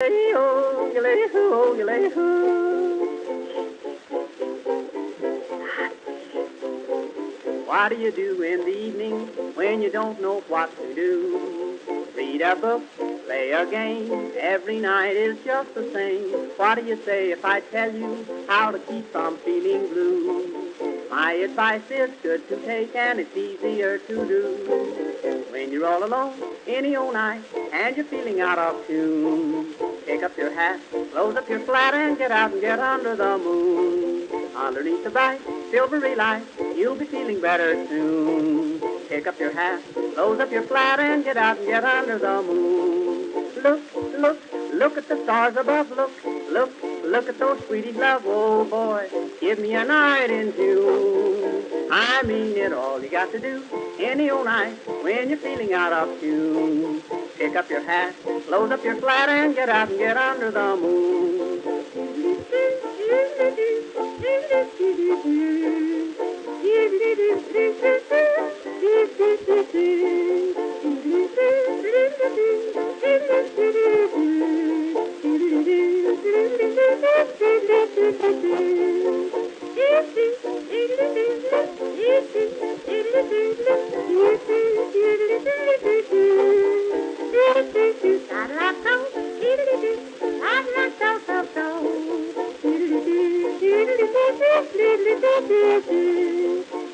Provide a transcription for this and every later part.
What do you do in the evening when you don't know what to do? Read a book, play a game, every night is just the same. What do you say if I tell you how to keep from feeling blue? My advice is good to take and it's easier to do. When you're all alone, any old night, and you're feeling out of tune, pick up your hat, close up your flat, and get out and get under the moon. Underneath the bright, silvery light, you'll be feeling better soon. Pick up your hat, close up your flat, and get out and get under the moon. Look, look, look at the stars above. Look, look, look at those sweeties love. Oh boy, give me a night in June. I mean it, all you got to do any old night when you're feeling out of tune. Pick up your hat, close up your flat, and get out and get under the moon.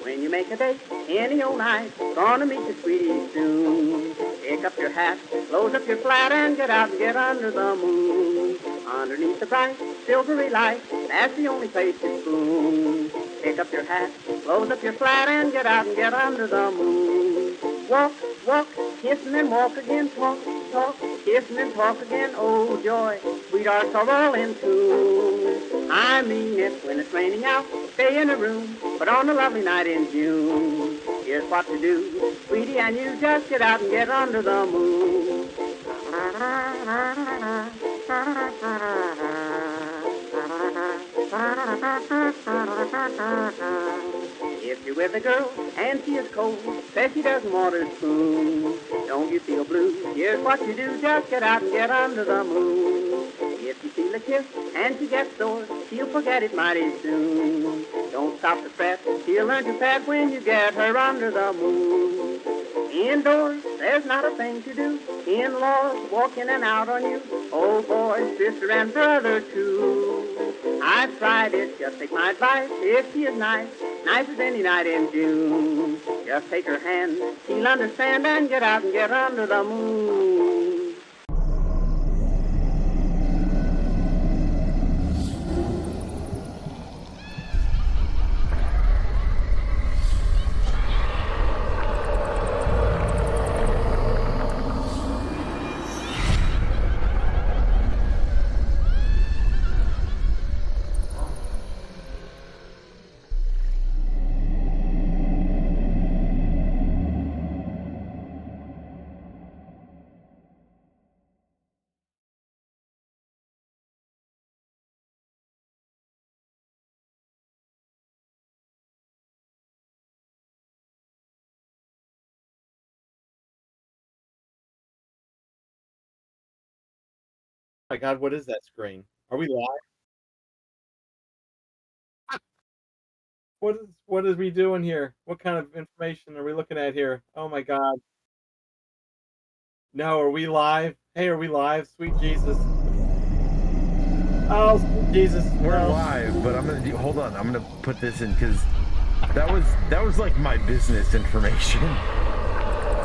When you make a date any old night, gonna meet your sweetie soon. Pick up your hat, close up your flat, and get out and get under the moon. Underneath the bright, silvery light, that's the only place to spoon. Pick up your hat, close up your flat, and get out and get under the moon. Walk, walk, kissing and walk again, talk, talk, kissing and talk again, oh joy, sweethearts are all in tune. I mean it, when it's raining out, stay in a room, but on a lovely night in June, here's what to do, sweetie, and you just get out and get under the moon. If you're with a girl and she is cold, says she doesn't want her spoon, don't you feel blue? Here's what you do, just get out and get under the moon. If you feel a kiss and she gets sore, she'll forget it mighty soon. Don't stop to fret, she'll learn to pet when you get her under the moon. Indoors, there's not a thing to do. In-laws walk in and out on you. Oh boy, sister and brother too. I've tried it, just take my advice. If she is nice, nice as any night in June, just take her hand, she'll understand, and get out and get under the moon. My God, what is that screen? Are we live? What is we doing here? What kind of information are we looking at here? Oh my God. No, are we live? Hey, are we live? Sweet Jesus. Oh, sweet Jesus. We're No. live, but I'm gonna hold on. I'm gonna put this in because that was like my business information.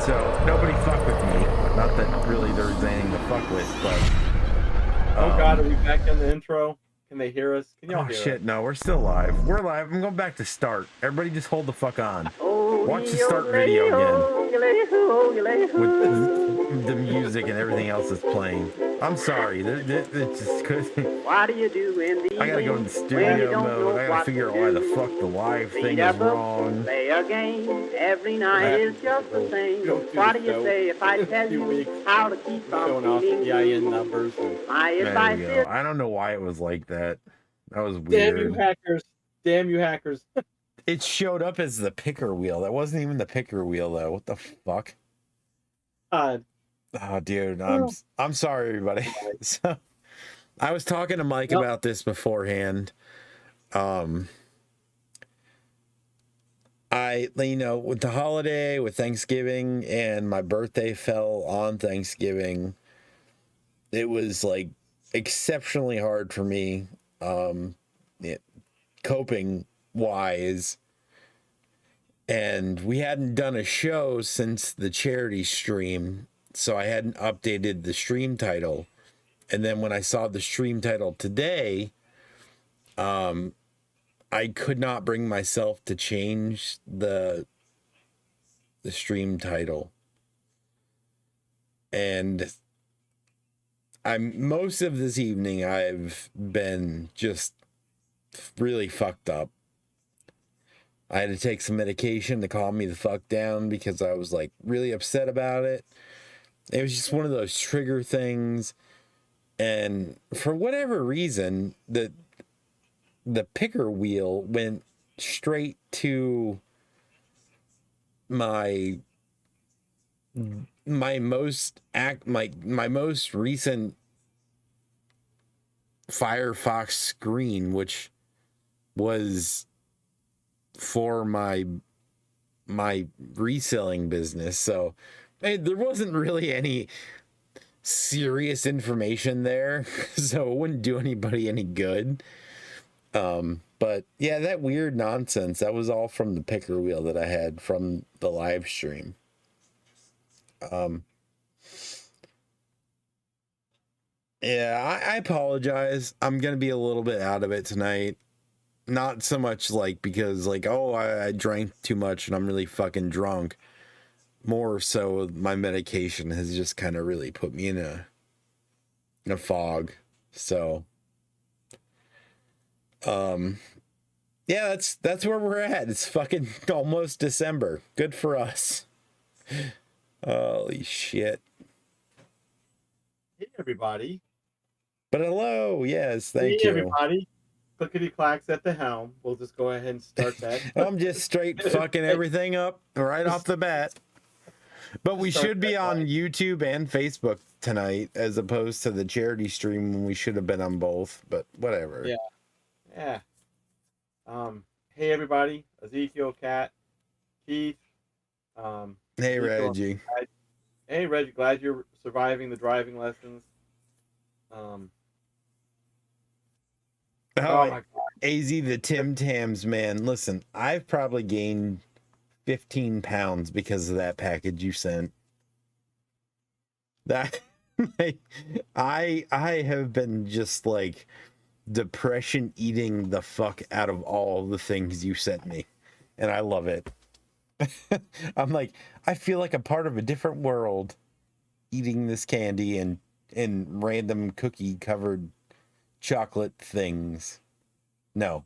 So nobody fuck with me. Not that really there's anything to fuck with, but Oh God, are we back in the intro? Can they hear us? Can y'all oh hear shit, us? no, we're still live. We're live. I'm going back to start. Everybody just hold the fuck on. Watch the start video again with the music and everything else that's playing. I'm sorry. It's just cause What do you do in the I gotta go in the studio mode. I gotta figure out why the fuck the live thing is wrong. Play a game, every night is just the same. What do you say if I tell you how to keep from Showing off feeling the EIN numbers. My There advice you is go. I don't know why it was like that. That was Damn you weird. hackers. Damn you hackers. It showed up as the picker wheel. That wasn't even the picker wheel though. What the fuck? God. Oh, dude, I'm sorry, everybody. So, I was talking to Mike about this beforehand. With the holiday, with Thanksgiving, and my birthday fell on Thanksgiving, it was like exceptionally hard for me, coping wise. And we hadn't done a show since the charity stream, so I hadn't updated the stream title. And then when I saw the stream title today, I could not bring myself to change the stream title. And most of this evening I've been just really fucked up. I had to take some medication to calm me the fuck down because I was like really upset about it. It was just one of those trigger things. And for whatever reason, the picker wheel went straight to my most recent Firefox screen, which was for my reselling business. So there wasn't really any serious information there, so it wouldn't do anybody any good. But yeah, that weird nonsense, that was all from the picker wheel that I had from the live stream. Yeah, I apologize. I'm gonna be a little bit out of it tonight. Not so much like because like, oh, I drank too much and I'm really fucking drunk. More so my medication has just kind of really put me in a fog. So yeah, that's where we're at. It's fucking almost December. Good for us. Holy shit. Hey everybody. But hello, yes, thank you. Everybody. Clickety clacks at the helm. We'll just go ahead and start that. I'm just straight fucking everything up right off the bat. But we should be on YouTube and Facebook tonight as opposed to the charity stream when we should have been on both, but whatever. Yeah. Hey everybody, Ezekiel, Cat, Keith. Hey Ezekiel, Reggie. Hey Reggie, glad you're surviving the driving lessons. Oh my God. AZ the Tim Tams, man. Listen, I've probably gained 15 pounds because of that package you sent. That I have been just like depression eating the fuck out of all the things you sent me, and I love it. I'm like, I feel like a part of a different world eating this candy and random cookie covered chocolate things. No,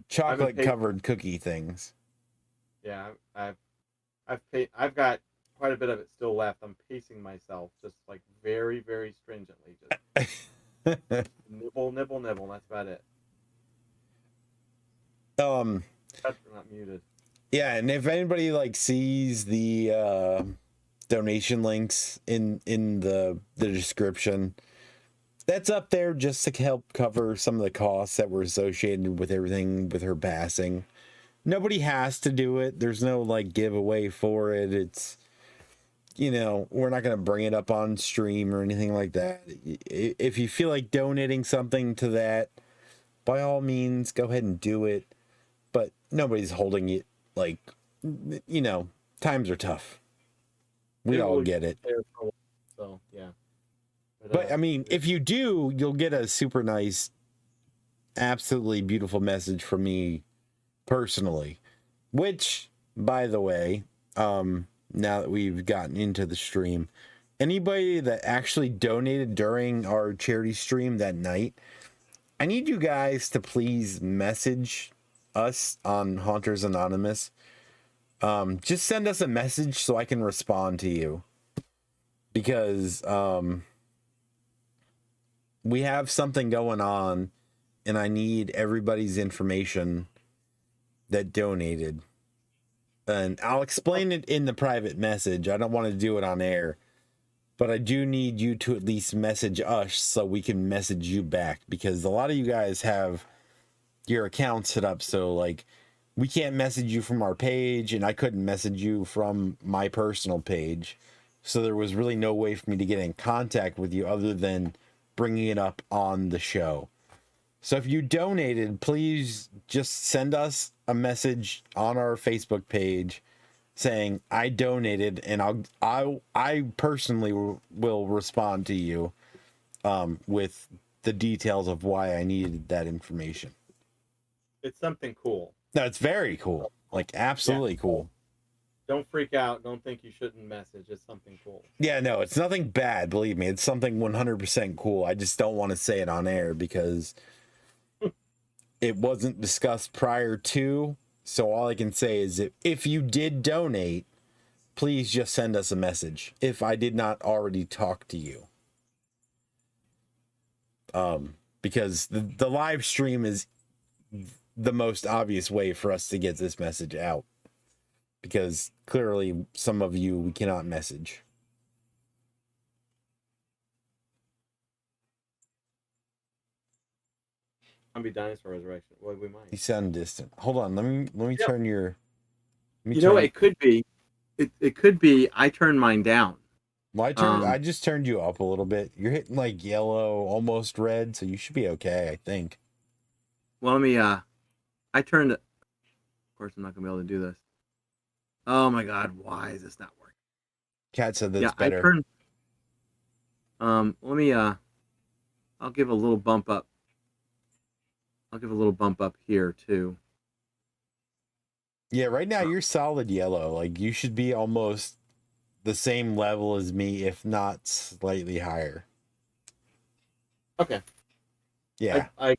chocolate covered cookie things. Yeah, I've got quite a bit of it still left. I'm pacing myself just like very, very stringently. Just nibble, nibble, nibble. That's about it. That's not muted. Yeah, and if anybody like sees the donation links in the description, that's up there just to help cover some of the costs that were associated with everything with her passing. Nobody has to do it. There's no like giveaway for it. It's, you know, we're not going to bring it up on stream or anything like that. If you feel like donating something to that, by all means, go ahead and do it. But nobody's holding it. Like, you know, times are tough. We all get it. So, yeah. But I mean, if you do, you'll get a super nice, absolutely beautiful message from me personally. Which, by the way, now that we've gotten into the stream, anybody that actually donated during our charity stream that night, I need you guys to please message us on Haunters Anonymous. Just send us a message so I can respond to you, because we have something going on and I need everybody's information that donated, and I'll explain it in the private message. I don't want to do it on air, but I do need you to at least message us so we can message you back, because a lot of you guys have your account set up so like we can't message you from our page, and I couldn't message you from my personal page. So there was really no way for me to get in contact with you other than bringing it up on the show. So if you donated, please just send us a message on our Facebook page saying I donated, and I personally will respond to you with the details of why I needed that information. It's something cool. No, it's very cool. Like absolutely cool. Don't freak out. Don't think you shouldn't message. It's something cool. Yeah, no, it's nothing bad. Believe me, it's something 100% cool. I just don't want to say it on air because it wasn't discussed prior to. So all I can say is if you did donate, please just send us a message if I did not already talk to you. Because the live stream is the most obvious way for us to get this message out. Because clearly some of you we cannot message. Zombie Dinosaur Resurrection. Well, we might. You sound distant. Hold on, let me turn your. You know, it could be. It could be. I turned mine down. Well, I just turned you up a little bit. You're hitting like yellow, almost red, so you should be okay, I think. Well, let me. I turned. Of course, I'm not gonna be able to do this. Oh my God! Why is this not working? Cat said that's better. I turned. Let me. I'll give a little bump up. I'll give a little bump up here too. Yeah, right now you're solid yellow. Like you should be almost the same level as me, if not slightly higher. Okay. Yeah. I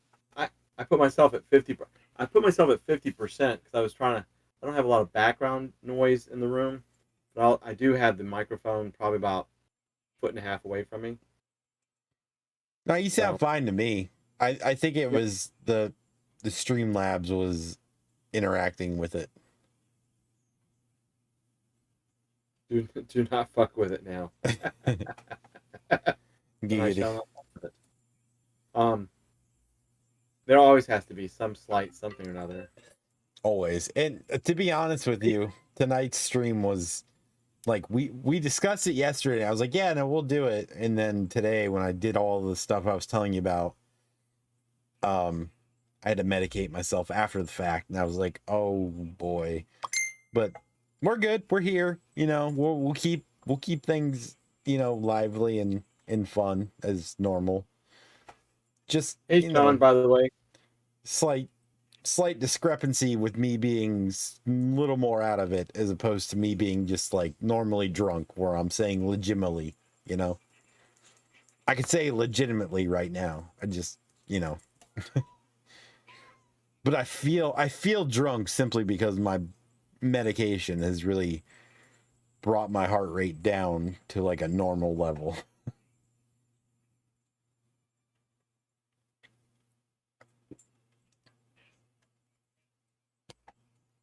put myself at 50. I put myself at 50% because I was trying to. I don't have a lot of background noise in the room, but I do have the microphone probably about a 1.5 feet away from me. No, you sound fine to me. I think it was the Streamlabs was interacting with it. Do not fuck with it now. There always has to be some slight something or another. Always. And to be honest with you, tonight's stream was like we discussed it yesterday. I was like, yeah, no, we'll do it. And then today when I did all the stuff I was telling you about, I had to medicate myself after the fact, and I was like, oh boy. But we're good. We're here. You know, we'll keep things, you know, lively and fun as normal. Just hey, Sean, by the way, slight discrepancy with me being a little more out of it as opposed to me being just like normally drunk, where I'm saying legitimately, you know. I could say legitimately right now. I just, you know. But I feel drunk simply because my medication has really brought my heart rate down to like a normal level.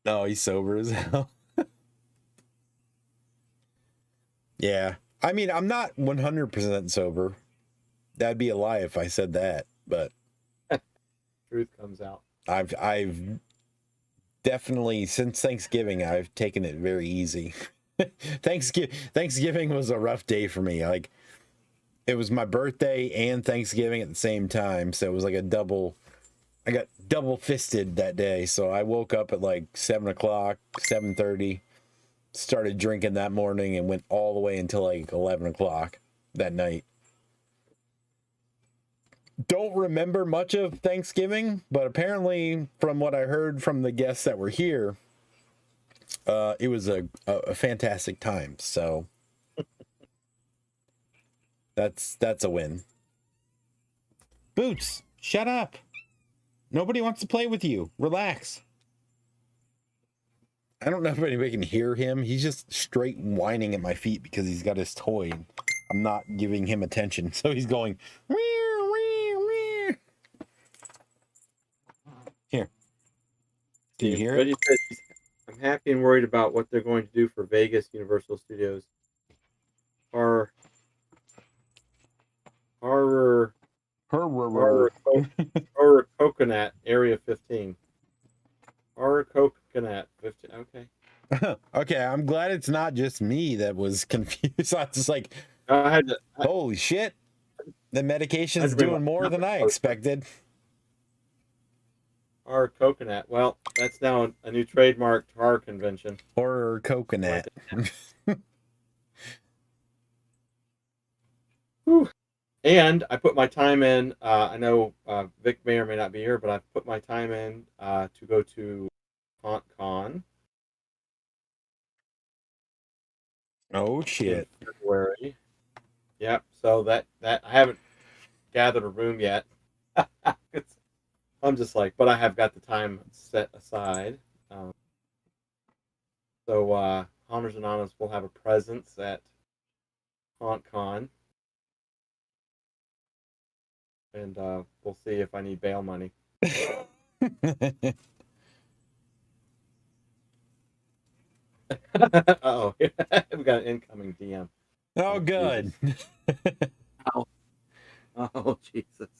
No, he's sober as hell. Yeah. I mean, I'm not 100% sober. That'd be a lie if I said that, but truth comes out. I've definitely, since Thanksgiving, I've taken it very easy. Thanksgiving was a rough day for me. Like, it was my birthday and Thanksgiving at the same time, so it was like I got double fisted that day. So I woke up at like 7 o'clock, 7:30, started drinking that morning and went all the way until like 11 o'clock that night. Don't remember much of Thanksgiving, but apparently from what I heard from the guests that were here, it was a fantastic time. So that's a win. Boots, shut up. Nobody wants to play with you. Relax. I don't know if anybody can hear him. He's just straight whining at my feet because he's got his toy. I'm not giving him attention. So he's going, meow, meow, meow. Here. Can you hear it? I'm happy and worried about what they're going to do for Vegas Universal Studios. Are Horror Coconut, Area 15. Horror Coconut 15. Okay. Okay, I'm glad it's not just me that was confused. I was just like, I had to. holy shit, the medication's bring doing my more than I poster. expected. Horror Coconut. Well, that's now a new trademarked horror convention. Horror coconut. Whew. And I put my time in. I know Vic may or may not be here, but I put my time in to go to HauntCon Oh in shit. February. Yep. So that I haven't gathered a room yet. I'm just like, but I have got the time set aside. So Haunters Anonymous will have a presence at HauntCon. And we'll see if I need bail money. Oh, we got an incoming DM. Oh, good. Oh, Jesus.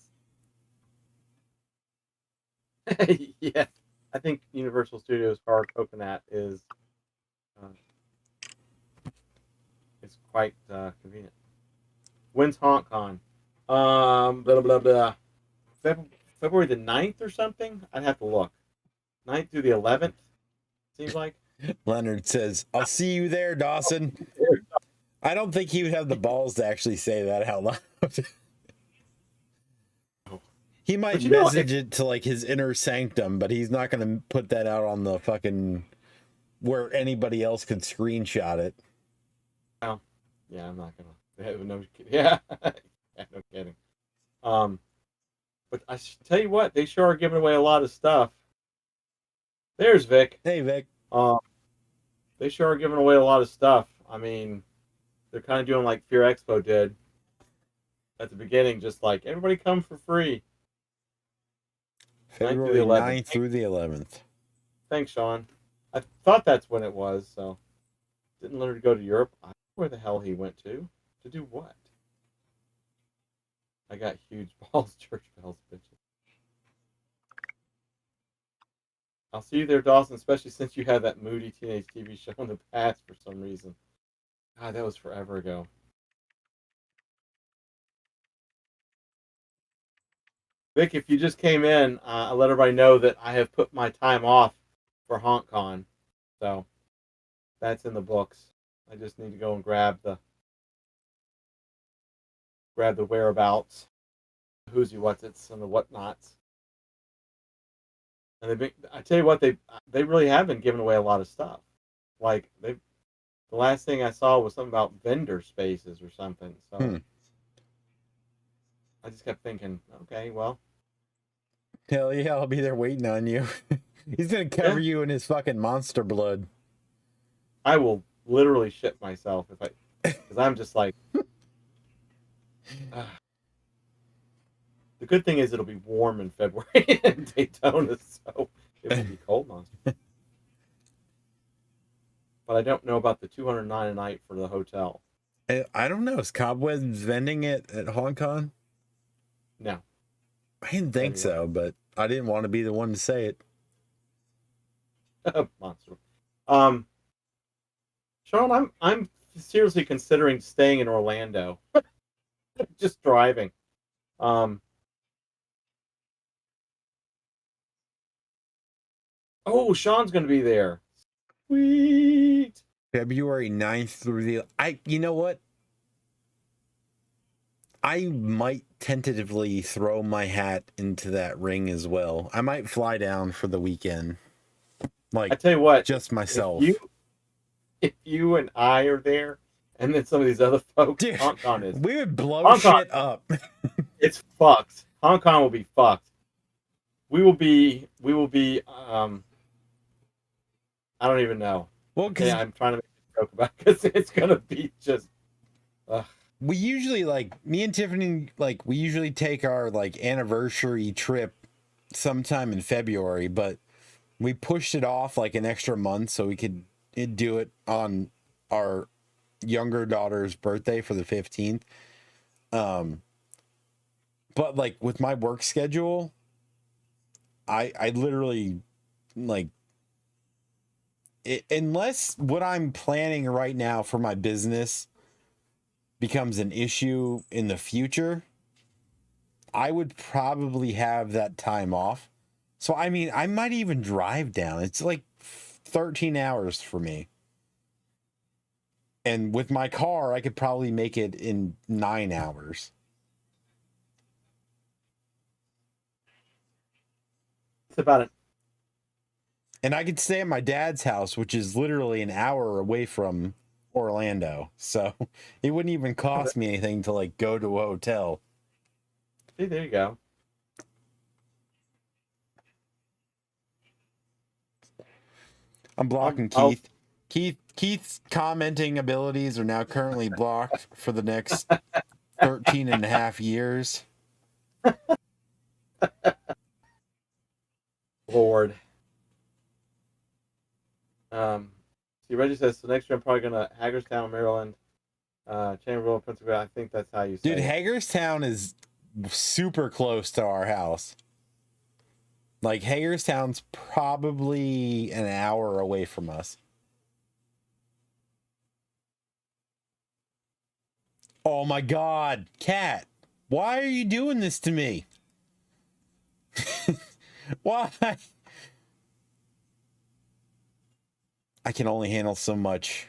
Yeah, I think Universal Studios Horror Coconut is quite convenient. When's HauntCon? Blah, blah, blah. February the 9th or something? I'd have to look. 9th through the 11th, seems like. Leonard says, I'll see you there, Dawson. I don't think he would have the balls to actually say that out loud. He might message it to like his inner sanctum, but he's not going to put that out on the fucking where anybody else could screenshot it. Oh, yeah, I'm not gonna. No, yeah, no kidding. But I should tell you what, they sure are giving away a lot of stuff. There's Vic. Hey, Vic. They sure are giving away a lot of stuff. I mean, they're kind of doing like Fear Expo did at the beginning, just like everybody come for free. February 9th through the 11th. Thanks, Sean. I thought that's when it was, so didn't Leonard go to Europe? I don't know where the hell he went to. To do what? I got huge balls, church bells, bitches. I'll see you there, Dawson, especially since you had that moody teenage TV show in the past for some reason. God, that was forever ago. Vic, if you just came in, I'll let everybody know that I have put my time off for HauntCon. So that's in the books. I just need to go and grab the whereabouts, who's you what's it's, and the whatnots. And I tell you what, they really have been giving away a lot of stuff. Like the last thing I saw was something about vendor spaces or something. So I just kept thinking, okay, well. Hell yeah, I'll be there waiting on you. He's gonna cover you in his fucking monster blood. I will literally shit myself because I'm just like. The good thing is it'll be warm in February in Daytona, so it will be cold monster. But I don't know about the $209 a night for the hotel. I don't know. Is Cobwebs vending it at HauntCon? No. I didn't think so, but I didn't want to be the one to say it. Monster. Sean, I'm seriously considering staying in Orlando. Just driving. Oh, Sean's gonna be there. Sweet. February 9th through the you know what? I might tentatively throw my hat into that ring as well. I might fly down for the weekend. Like, I tell you what, just myself. If you and I are there, and then some of these other folks, dude, HauntCon is. We would blow shit up. It's fucked. HauntCon will be fucked. We will be. I don't even know. Well, because I'm trying to make a joke about because it's gonna be just. We usually me and Tiffany we usually take our anniversary trip sometime in February, but we pushed it off an extra month so we could do it on our younger daughter's birthday for the 15th. But like with my work schedule, I literally like unless what I'm planning right now for my business becomes an issue in the future, I would probably have that time off. So I mean, I might even drive down. It's like 13 hours for me. And with my car, I could probably make it in 9 hours. It's about it. And I could stay at my dad's house, which is literally an hour away from Orlando. So it wouldn't even cost me anything to like go to a hotel. See, there you go. I'm blocking Keith. Keith's commenting abilities are now currently blocked for the next 13 and a half years. Lord. See, Reggie says, so next year I'm probably going to Hagerstown, Maryland, Chamberlain, Pennsylvania. I think that's how you say Dude, it. Hagerstown is super close to our house. Like, Hagerstown's probably an hour away from us. Oh my God, Cat, why are you doing this to me? Why? I can only handle so much.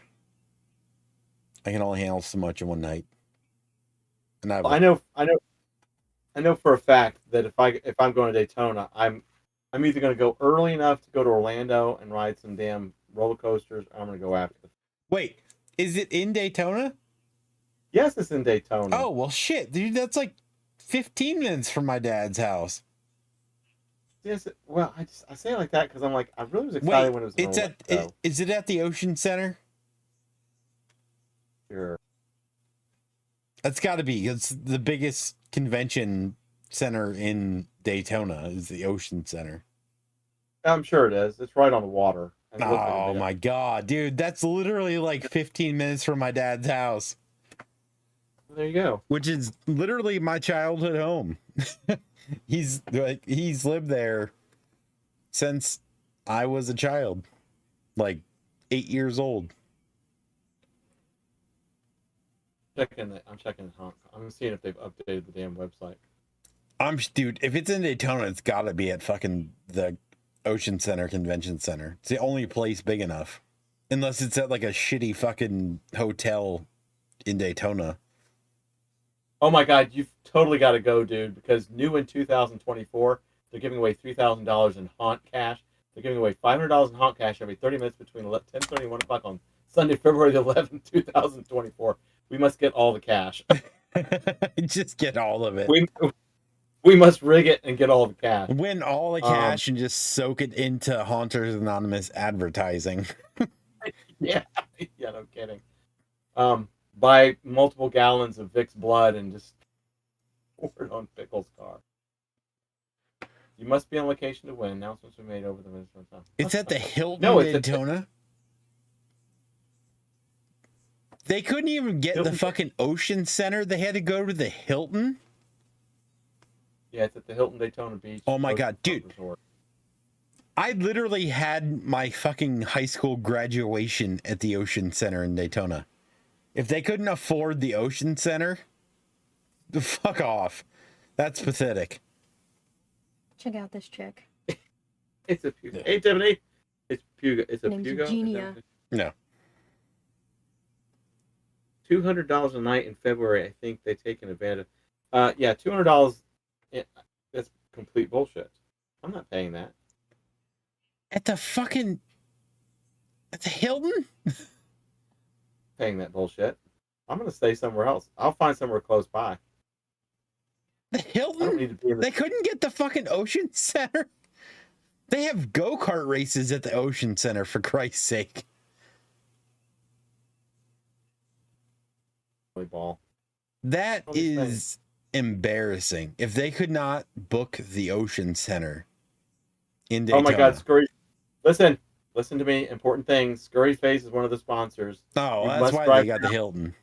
I can only handle so much in one night. And I know for a fact that if I'm going to Daytona, I'm either going to go early enough to go to Orlando and ride some damn roller coasters, or I'm going to go after. Wait, is it in Daytona? Yes, it's in Daytona. Oh, well, shit, dude, that's like 15 minutes from my dad's house. Yes, well, I say it like that because I'm like, I really was excited when it was in Orlando. Is it at the Ocean Center? Sure. That's got to be. It's the biggest convention center in Daytona is the Ocean Center. I'm sure it is. It's right on the water. Oh my God, dude, that's literally like 15 minutes from my dad's house. There you go. Which is literally my childhood home. He's lived there since I was a child, like 8 years old. I'm checking Hong Kong. I'm seeing if they've updated the damn website. Dude, if it's in Daytona, it's got to be at fucking the Ocean Center Convention Center. It's the only place big enough, unless it's at like a shitty fucking hotel in Daytona. Oh my God, you've totally got to go, dude, because new in 2024, they're giving away $3,000 in haunt cash. They're giving away $500 in haunt cash every 30 minutes between 10:30 and 1 o'clock on Sunday, February the 11th, 2024. We must get all the cash. Just get all of it. We must rig it and get all the cash. Win all the cash and just soak it into Haunters Anonymous advertising. Yeah, no kidding. Buy multiple gallons of Vicks blood and just pour it on Pickle's car. You must be on location to win. Announcements were made over the minutes. It's at the Hilton in Daytona. They couldn't even get the fucking Ocean Center. They had to go to the Hilton. Yeah, it's at the Hilton Daytona Beach. Oh my God, dude. Resort. I literally had my fucking high school graduation at the Ocean Center in Daytona. If they couldn't afford the Ocean Center, fuck off. That's pathetic. Check out this chick. It's a Puga. Hey, Tiffany. It's Puga. It's a Name's Puga. Eugenia. No. $200 a night in February. I think they've taken advantage. Yeah, $200. That's complete bullshit. I'm not paying that. At the Hilton? Paying that bullshit. I'm gonna stay somewhere else. I'll find somewhere close by. The I don't Hilton? need to be in They couldn't get the fucking Ocean Center? They have go-kart races at the Ocean Center, for Christ's sake. Ball. That is embarrassing. If they could not book the Ocean Center in Daytona. Oh my God, Scurry. Listen to me. Important things. Scurry Face is one of the sponsors. Oh, that's why they got the Hilton.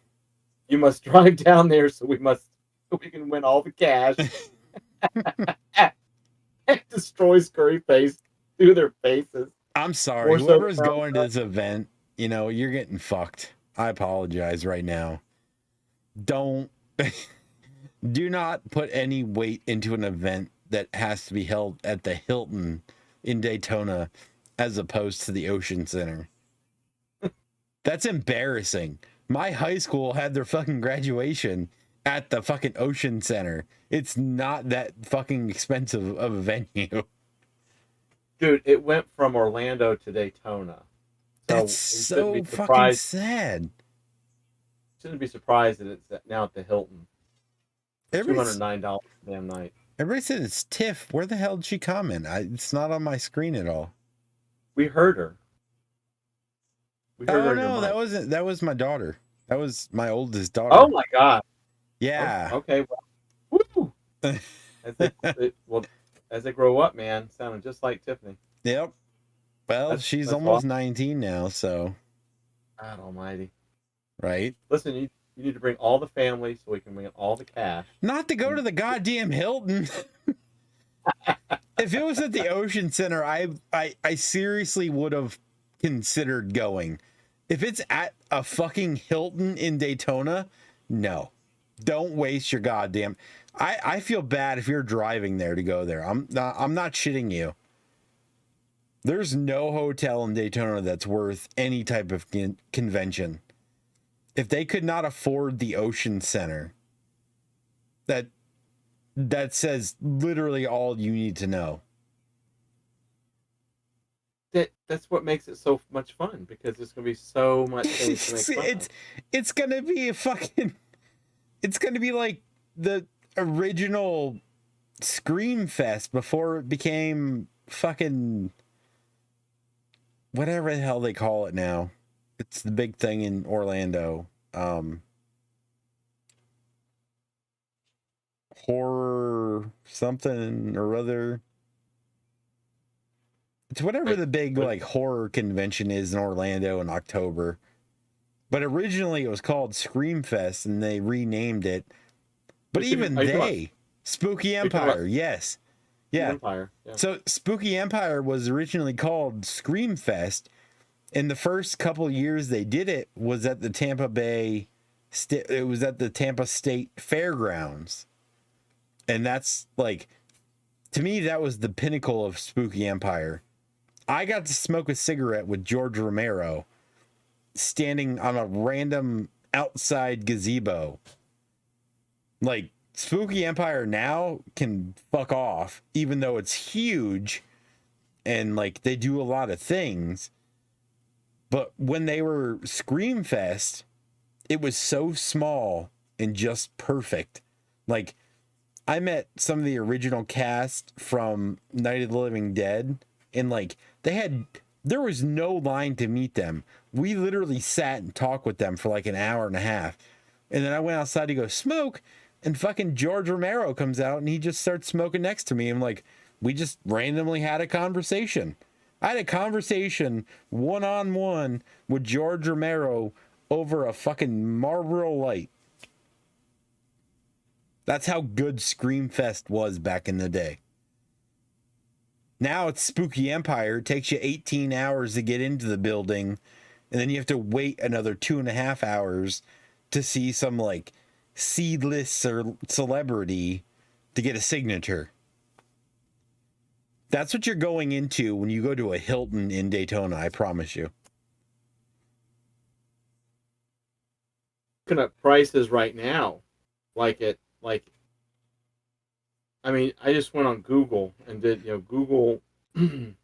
You must drive down there so we can win all the cash Destroy Scurry Face through their faces. I'm sorry. More so Whoever's than going to this event, you're getting fucked. I apologize right now. Do not put any weight into an event that has to be held at the Hilton in Daytona as opposed to the Ocean Center. That's embarrassing. My high school had their fucking graduation at the fucking Ocean Center. It's not that fucking expensive of a venue. Dude, it went from Orlando to Daytona. That's so fucking sad. Shouldn't be surprised that it's now at the Hilton. $209 damn night. Everybody said it's Tiff. Where the hell did she comment? It's not on my screen at all. We heard her. Oh no, that was my daughter. That was my oldest daughter. Oh my god. Yeah. Oh, okay. Well, woo. As they grow up, man, sounding just like Tiffany. Yep. Well, she's almost awesome. 19 now, so. God almighty. Right. Listen, you need to bring all the family so we can bring all the cash. Not to go to the goddamn Hilton. If it was at the Ocean Center, I seriously would have considered going. If it's at a fucking Hilton in Daytona, no. Don't waste your goddamn. I feel bad if you're driving there to go there. I'm not shitting you. There's no hotel in Daytona that's worth any type of convention. If they could not afford the Ocean Center, that says literally all you need to know. That's what makes it so much fun, because there's gonna be so much things to make fun of. It's gonna be it's gonna be like the original Scream Fest before it became fucking whatever the hell they call it now. It's the big thing in Orlando. Horror something or other. It's whatever the big like horror convention is in Orlando in October. But originally it was called Scream Fest and they renamed it. But Spooky Empire, yes. Yeah. Empire, yeah. So Spooky Empire was originally called Scream Fest. And the first couple years they did it was at the Tampa Bay, it was at the Tampa State Fairgrounds. And that's like, to me, that was the pinnacle of Spooky Empire. I got to smoke a cigarette with George Romero standing on a random outside gazebo. Like, Spooky Empire now can fuck off, even though it's huge and like they do a lot of things. But when they were Scream Fest, it was so small and just perfect. Like, I met some of the original cast from Night of the Living Dead, and like there was no line to meet them. We literally sat and talked with them for like an hour and a half. And then I went outside to go smoke, and fucking George Romero comes out and he just starts smoking next to me. And like, we just randomly had a conversation. I had a conversation one-on-one with George Romero over a fucking Marlboro Light. That's how good Scream Fest was back in the day. Now it's Spooky Empire. It takes you 18 hours to get into the building, and then you have to wait another 2.5 hours to see some like C-list or celebrity to get a signature. That's what you're going into when you go to a Hilton in Daytona, I promise you. Looking at prices right now, I mean, I just went on Google and did, Google, I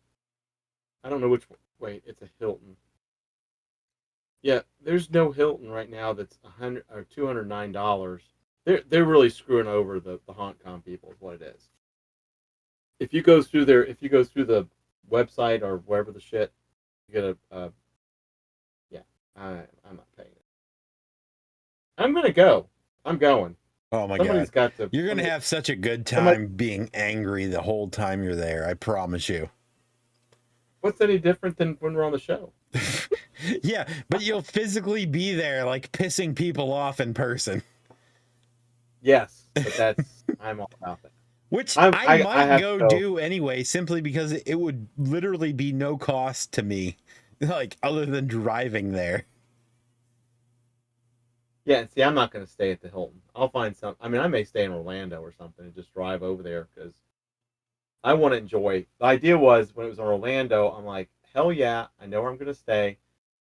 don't know which one. Wait, it's a Hilton. Yeah, there's no Hilton right now that's $100 or $209. They're really screwing over the HauntCon people is what it is. If you go through the website or wherever the shit, you get I'm not paying it. I'm gonna go. I'm going. Oh my God. You're going to have such a good time being angry the whole time you're there. I promise you. What's any different than when we're on the show? Yeah, but you'll physically be there, like pissing people off in person. Yes, but I'm all about that. Which I might have go to go. do anyway, simply because it would literally be no cost to me, like other than driving there. Yeah, see, I'm not going to stay at the Hilton. I'll find some. I mean, I may stay in Orlando or something and just drive over there because I want to enjoy. The idea was when it was in Orlando, I'm like, hell yeah, I know where I'm going to stay.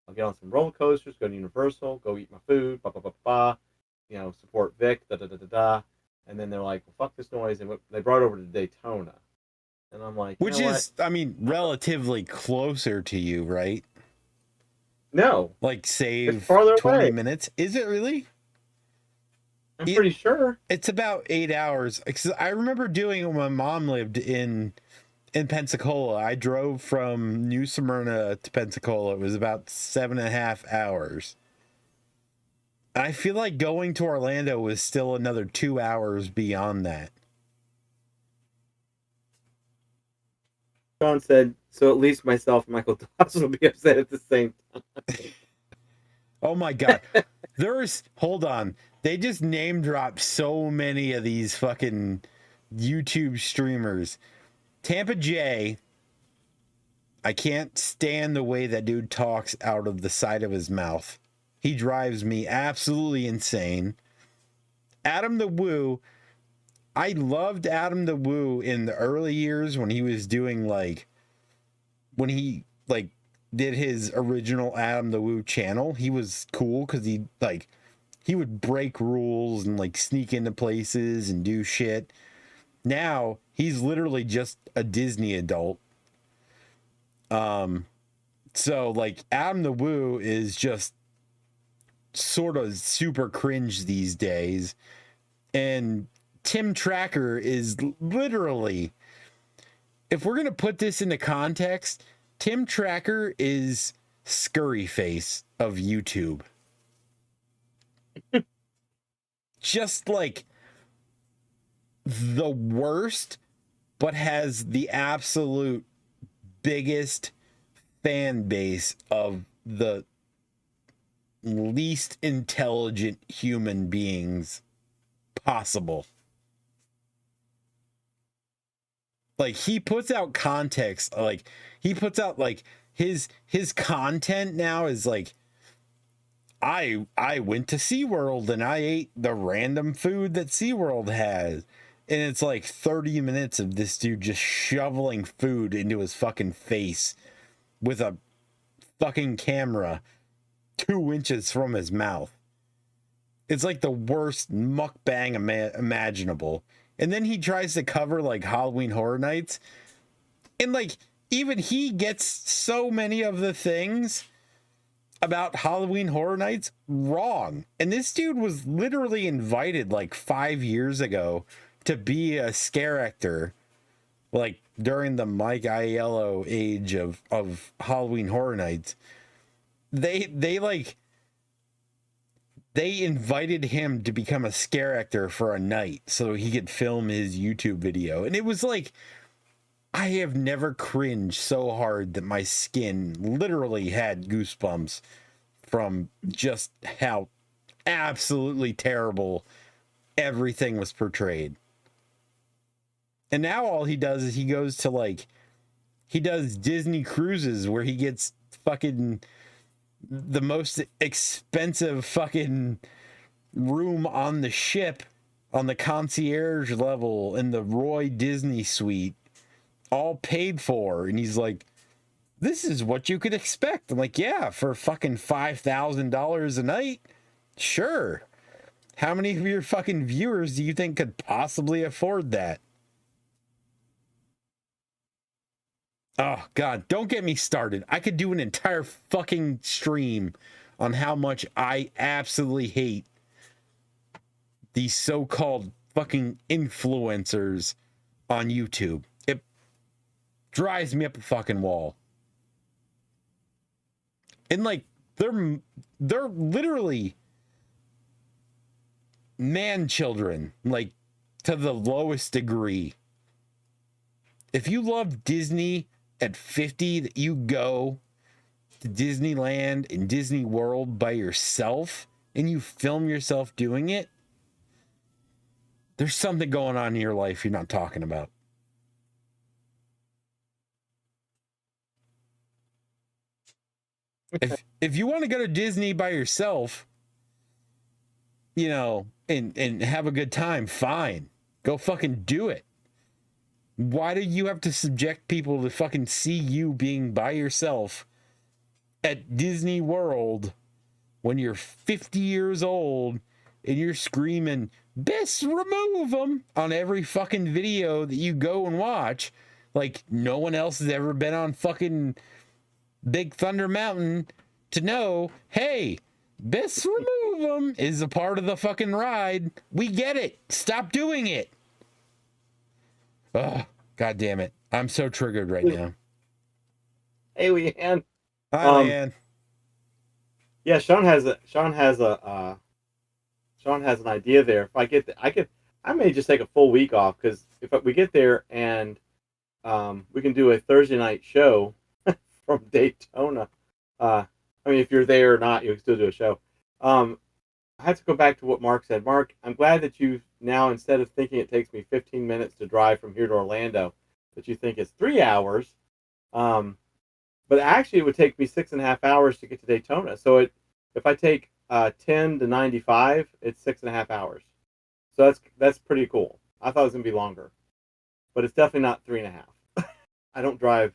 I'll get on some roller coasters, go to Universal, go eat my food, support Vic, da da da da da. And then they're like, well, fuck this noise, and they brought it over to Daytona. And I'm like, Which you know is, I mean, relatively closer to you, right? no, Like save it's farther 20 away. minutes. Is it really? I'm pretty sure. It's about 8 hours. 'Cause I remember doing it when my mom lived in Pensacola. I drove from New Smyrna to Pensacola. It was about 7.5 hours. I feel like going to Orlando was still another 2 hours beyond that. Sean said, so at least myself and Michael Dobbs will be upset at the same time. Oh my God. Hold on. They just name dropped so many of these fucking YouTube streamers. Tampa J, I can't stand the way that dude talks out of the side of his mouth. He drives me absolutely insane. Adam the Woo, I loved Adam the Woo in the early years when he was doing when he did his original Adam the Woo channel. He was cool because he would break rules and sneak into places and do shit. Now he's literally just a Disney adult. So Adam the Woo is just sort of super cringe these days. And Tim Tracker is literally, if we're going to put this into context, Tim Tracker is Scurry Face of YouTube. Just the worst, but has the absolute biggest fan base of the least intelligent human beings possible. He puts out context, he puts out his content now is I went to SeaWorld and I ate the random food that SeaWorld has. And it's 30 minutes of this dude just shoveling food into his fucking face with a fucking camera 2 inches from his mouth. It's the worst mukbang imaginable. And then he tries to cover Halloween Horror Nights. And even he gets so many of the things about Halloween Horror Nights wrong. And this dude was literally invited 5 years ago to be a scare actor, during the Mike Aiello age of Halloween Horror Nights. They invited him to become a scare actor for a night so he could film his YouTube video. And it was I have never cringed so hard that my skin literally had goosebumps from just how absolutely terrible everything was portrayed. And now all he does is he goes to he does Disney cruises where he gets fucking the most expensive fucking room on the ship on the concierge level in the Roy Disney suite, all paid for. And he's this is what you could expect. I'm yeah, for fucking $5,000 a night. Sure. How many of your fucking viewers do you think could possibly afford that? Oh, God, don't get me started. I could do an entire fucking stream on how much I absolutely hate these so-called fucking influencers on YouTube. It drives me up a fucking wall. And they're literally man children, to the lowest degree. If you love Disney at 50, that you go to Disneyland and Disney World by yourself and you film yourself doing it, There's something going on in your life you're not talking about. If you want to go to Disney by yourself, you know, and have a good time, fine. Go fucking do it. Why do you have to subject people to fucking see you being by yourself at Disney World when you're 50 years old and you're screaming, best remove them on every fucking video that you go and watch? Like no one else has ever been on fucking Big Thunder Mountain to know, hey, best remove them is a part of the fucking ride. We get it. Stop doing it. Oh, God damn it. I'm so triggered right now. Hey, Leanne. Hi, Leanne. Yeah, Sean has an idea there. If I get I may just take a full week off, because if we get there and we can do a Thursday night show from Daytona. I mean, if you're there or not, you can still do a show. I have to go back to what Mark said. Mark, I'm glad that you now, instead of thinking it takes me 15 minutes to drive from here to Orlando, that you think it's 3 hours. But actually, it would take me 6.5 hours to get to Daytona. So if I take 10 to 95, it's 6.5 hours. So that's pretty cool. I thought it was gonna be longer, but it's definitely not 3.5. I don't drive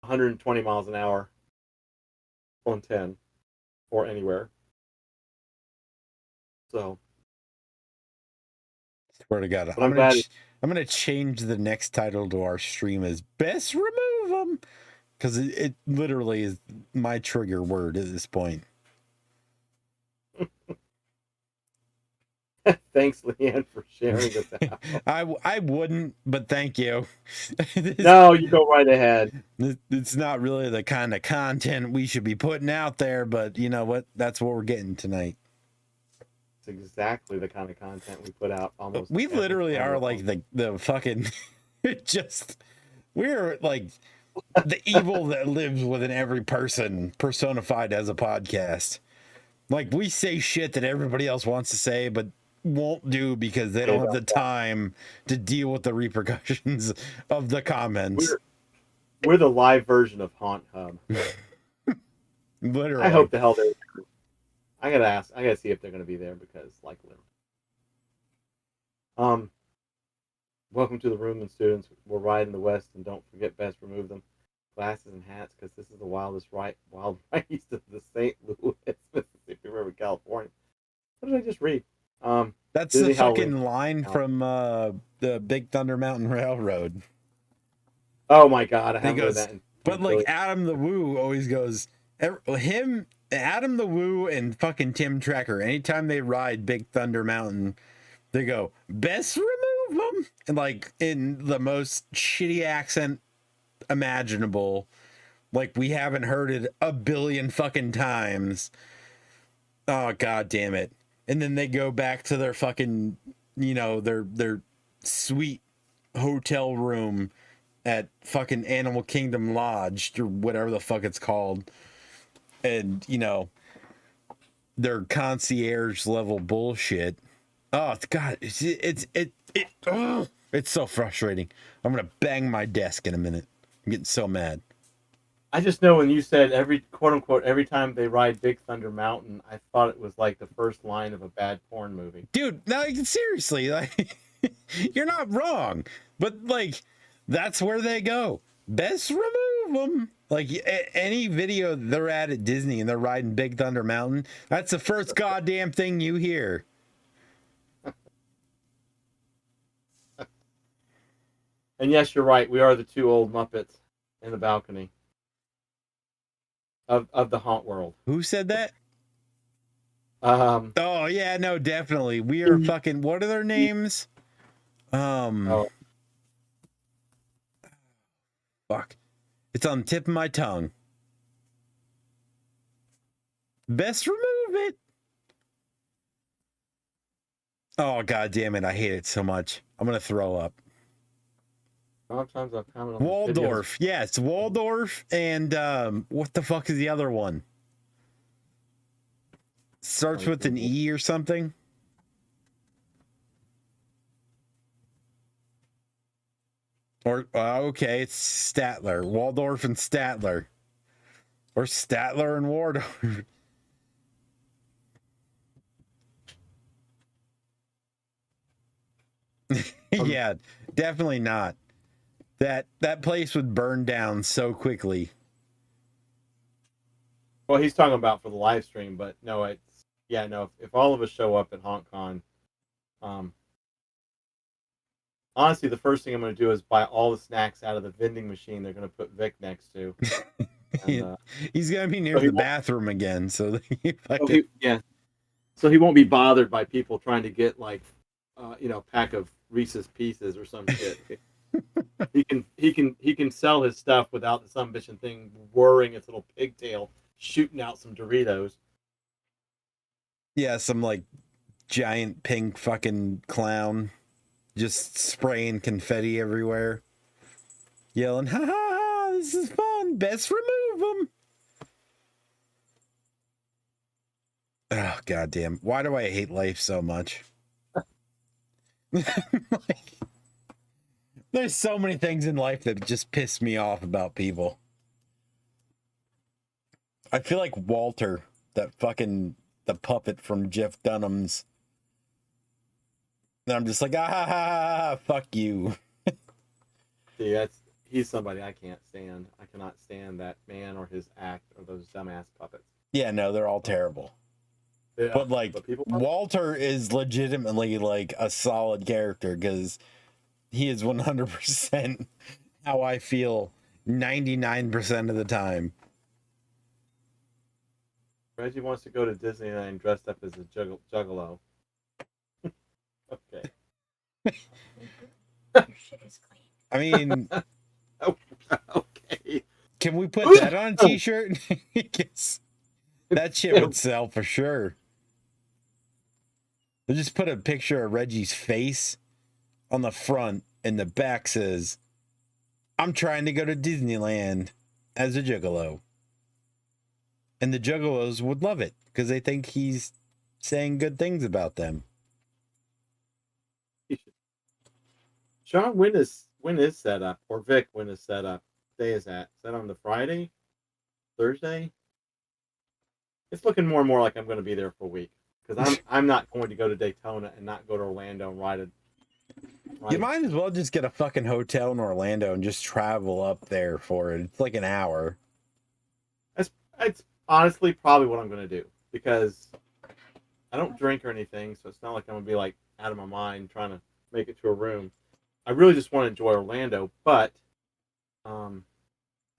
120 miles an hour on 10 or anywhere. So, swear to God, I'm gonna change the next title to our stream as "Best Remove Them," because it literally is my trigger word at this point. Thanks, Leanne, for sharing this out. I wouldn't, but thank you. No, you go right ahead. It's not really the kind of content we should be putting out there, but you know what? That's what we're getting tonight. It's exactly the kind of content we put out almost. We literally are like the fucking we're like the evil that lives within every person personified as a podcast. Like we say shit that everybody else wants to say, but won't do because they don't have the time to deal with the repercussions of the comments. We're the live version of Haunt Hub. Literally. I hope the hell they're. I gotta see if they're gonna be there, because like literally. Welcome to the room, and students. We're riding the West, and don't forget, best remove them, glasses and hats, because this is the wild ride east of the St. Louis, Mississippi River, California. What did I just read? That's the fucking line from the Big Thunder Mountain Railroad. Oh my God, I haven't heard that. But like Adam the Woo always goes, Adam the Woo and fucking Tim Tracker, anytime they ride Big Thunder Mountain, they go, best remove them, and like in the most shitty accent imaginable, like we haven't heard it a billion fucking times. Oh God damn it. And then they go back to their fucking, you know, their sweet hotel room at fucking Animal Kingdom Lodge or whatever the fuck it's called. And, you know, their concierge level bullshit. Oh God, it's so frustrating. I'm gonna bang my desk in a minute. I'm getting so mad. I just know when you said quote unquote every time they ride Big Thunder Mountain, I thought it was like the first line of a bad porn movie. Dude, no, seriously, like you're not wrong, but like that's where they go. Best remove them. Like any video they're at Disney and they're riding Big Thunder Mountain, that's the first goddamn thing you hear. And yes, you're right. We are the two old Muppets in the balcony of the Haunt World. Who said that? Oh yeah, no, definitely. We are fucking. What are their names? Fuck. It's on the tip of my tongue. Best remove it. Oh God damn it! I hate it so much. I'm gonna throw up. Sometimes I've commented on Waldorf. Yeah, it's Waldorf and what the fuck is the other one? Starts with an E or something. Or okay, it's Statler, Waldorf and Statler, or Statler and Waldorf. Yeah, definitely not. That place would burn down so quickly. Well, he's talking about for the live stream, but no, it's no. If all of us show up at HauntCon, honestly, the first thing I'm going to do is buy all the snacks out of the vending machine they're going to put Vic next to. And, he's going to be near the bathroom again, so so he won't be bothered by people trying to get like, a pack of Reese's Pieces or some shit. He can sell his stuff without the some bitchin' thing whirring its little pigtail, shooting out some Doritos. Yeah, some like giant pink fucking clown just spraying confetti everywhere, yelling, "Ha ha ha! This is fun. Best remove them." Oh goddamn! Why do I hate life so much? Like, there's so many things in life that just piss me off about people. I feel like Walter, the puppet from Jeff Dunham's. And I'm just like, fuck you. See, he's somebody I can't stand. I cannot stand that man or his act or those dumbass puppets. Yeah, no, they're all terrible. Yeah, but Walter is legitimately like a solid character because he is 100% how I feel 99% of the time. Reggie wants to go to Disneyland dressed up as a juggalo. Okay. Your shit is clean. I mean, okay. Can we put that on a t-shirt? That shit would sell for sure. We'll just put a picture of Reggie's face on the front, and the back says, "I'm trying to go to Disneyland as a juggalo." And the juggalos would love it because they think he's saying good things about them. Sean, when is set up? Or Vic, when is set up? Day is that? Is that on the Friday? Thursday? It's looking more and more like I'm going to be there for a week. Because I'm not going to go to Daytona and not go to Orlando and ride it. You might as well just get a fucking hotel in Orlando and just travel up there for it. It's like an hour. It's honestly probably what I'm going to do. Because I don't drink or anything, so it's not like I'm going to be like out of my mind trying to make it to a room. I really just want to enjoy Orlando, but I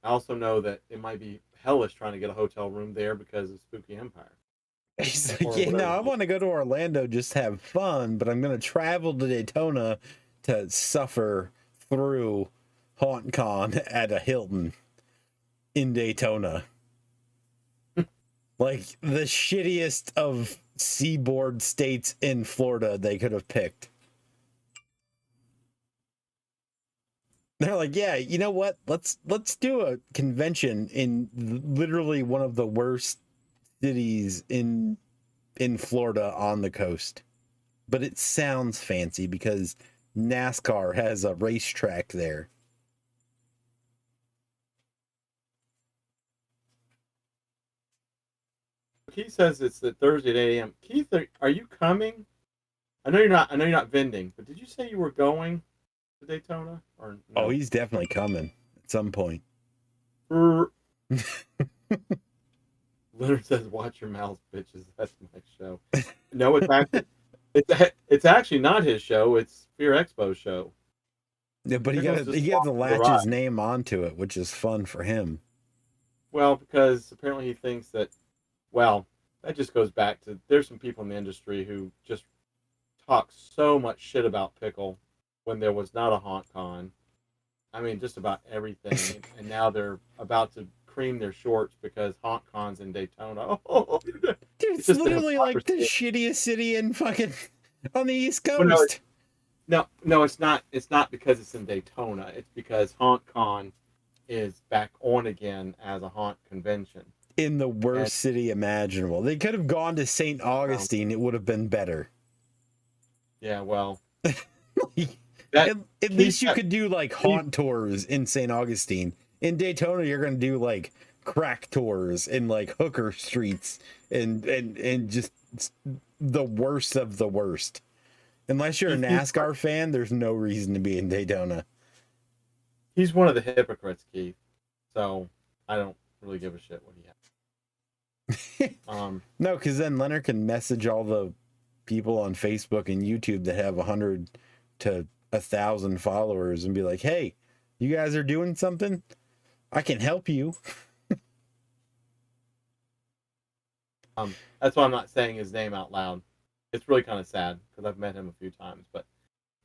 also know that it might be hellish trying to get a hotel room there because of Spooky Empire. He's like, yeah, no, I want to go to Orlando, just have fun, but I'm going to travel to Daytona to suffer through HauntCon at a Hilton in Daytona. Like the shittiest of seaboard states in Florida they could have picked. They're like, yeah, you know what? Let's do a convention in literally one of the worst cities in Florida on the coast. But it sounds fancy because NASCAR has a racetrack there. Keith says it's the Thursday at 8 a.m. Keith, are you coming? I know you're not vending, but did you say you were going to Daytona? Or no? Oh, he's definitely coming at some point. Leonard says, "Watch your mouth, bitches." That's my show. No, it's actually not his show. It's Fear Expo's show. Yeah, but he got to latch his name onto it, which is fun for him. Well, because apparently he thinks that. Well, that just goes back to there's some people in the industry who just talk so much shit about Pickle when there was not a HauntCon. I mean, just about everything, and now they're about to cream their shorts because HauntCon's in Daytona. Oh, dude, it's literally like the shittiest city in fucking on the East Coast. No, it's not. It's not because it's in Daytona. It's because HauntCon is back on again as a haunt convention in the worst city imaginable. They could have gone to St. Augustine. It would have been better. Yeah, well, That At least you could do like haunt tours in St. Augustine. In Daytona, you're gonna do like crack tours in like hooker streets and just the worst of the worst. Unless you're a NASCAR fan, there's no reason to be in Daytona. He's one of the hypocrites, Keith. So I don't really give a shit what he has. No, because then Leonard can message all the people on Facebook and YouTube that have 100 to 1,000 followers and be like, "Hey, you guys are doing something? I can help you." That's why I'm not saying his name out loud. It's really kind of sad because I've met him a few times, but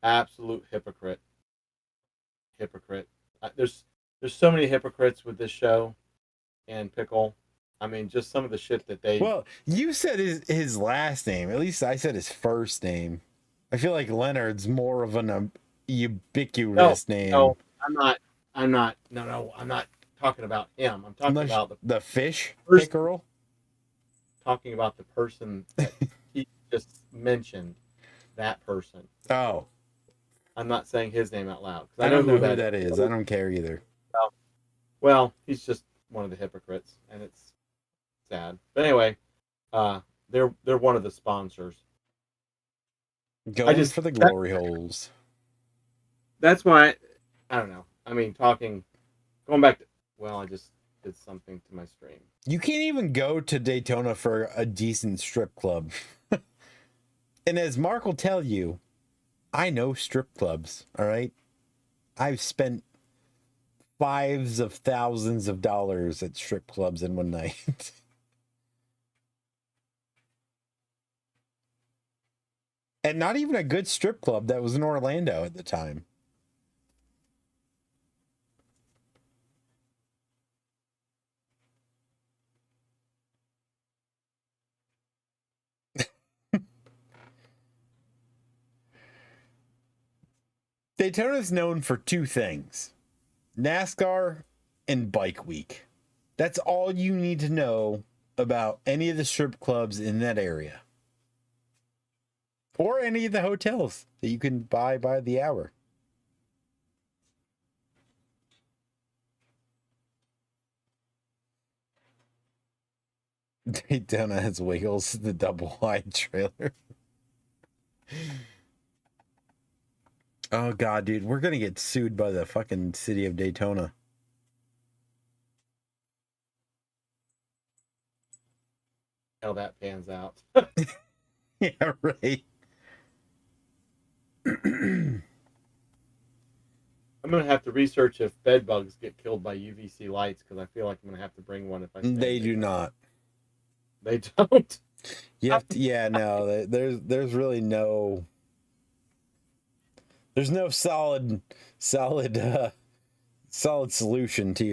absolute hypocrite. There's so many hypocrites with this show and Pickle. I mean, just some of the shit that they. Well, you said his last name. At least I said his first name. I feel like Leonard's more of an ubiquitous name. No, I'm not. No, I'm not talking about him. I'm talking about the fish person, pickerel. Talking about the person that he just mentioned. That person. Oh. I'm not saying his name out loud. I don't know who that is. I don't care either. Well, he's just one of the hypocrites, and it's sad. But anyway, they're one of the sponsors. Going for the glory holes. That's why I don't know. I mean, going back to, well, I just did something to my stream. You can't even go to Daytona for a decent strip club. And as Mark will tell you, I know strip clubs, all right? I've spent $5,000s of thousands of dollars at strip clubs in one night. And not even a good strip club that was in Orlando at the time. Daytona is known for two things: NASCAR and Bike Week. That's all you need to know about any of the strip clubs in that area. Or any of the hotels that you can buy by the hour. Daytona has Wiggles, the double wide trailer. Oh god, dude, we're gonna get sued by the fucking city of Daytona. How that pans out. Yeah, right. I'm gonna have to research if bed bugs get killed by UVC lights because I feel like I'm gonna have to bring one if I. They do not. They don't. You have to, yeah, no. There's really no. There's no solid solution to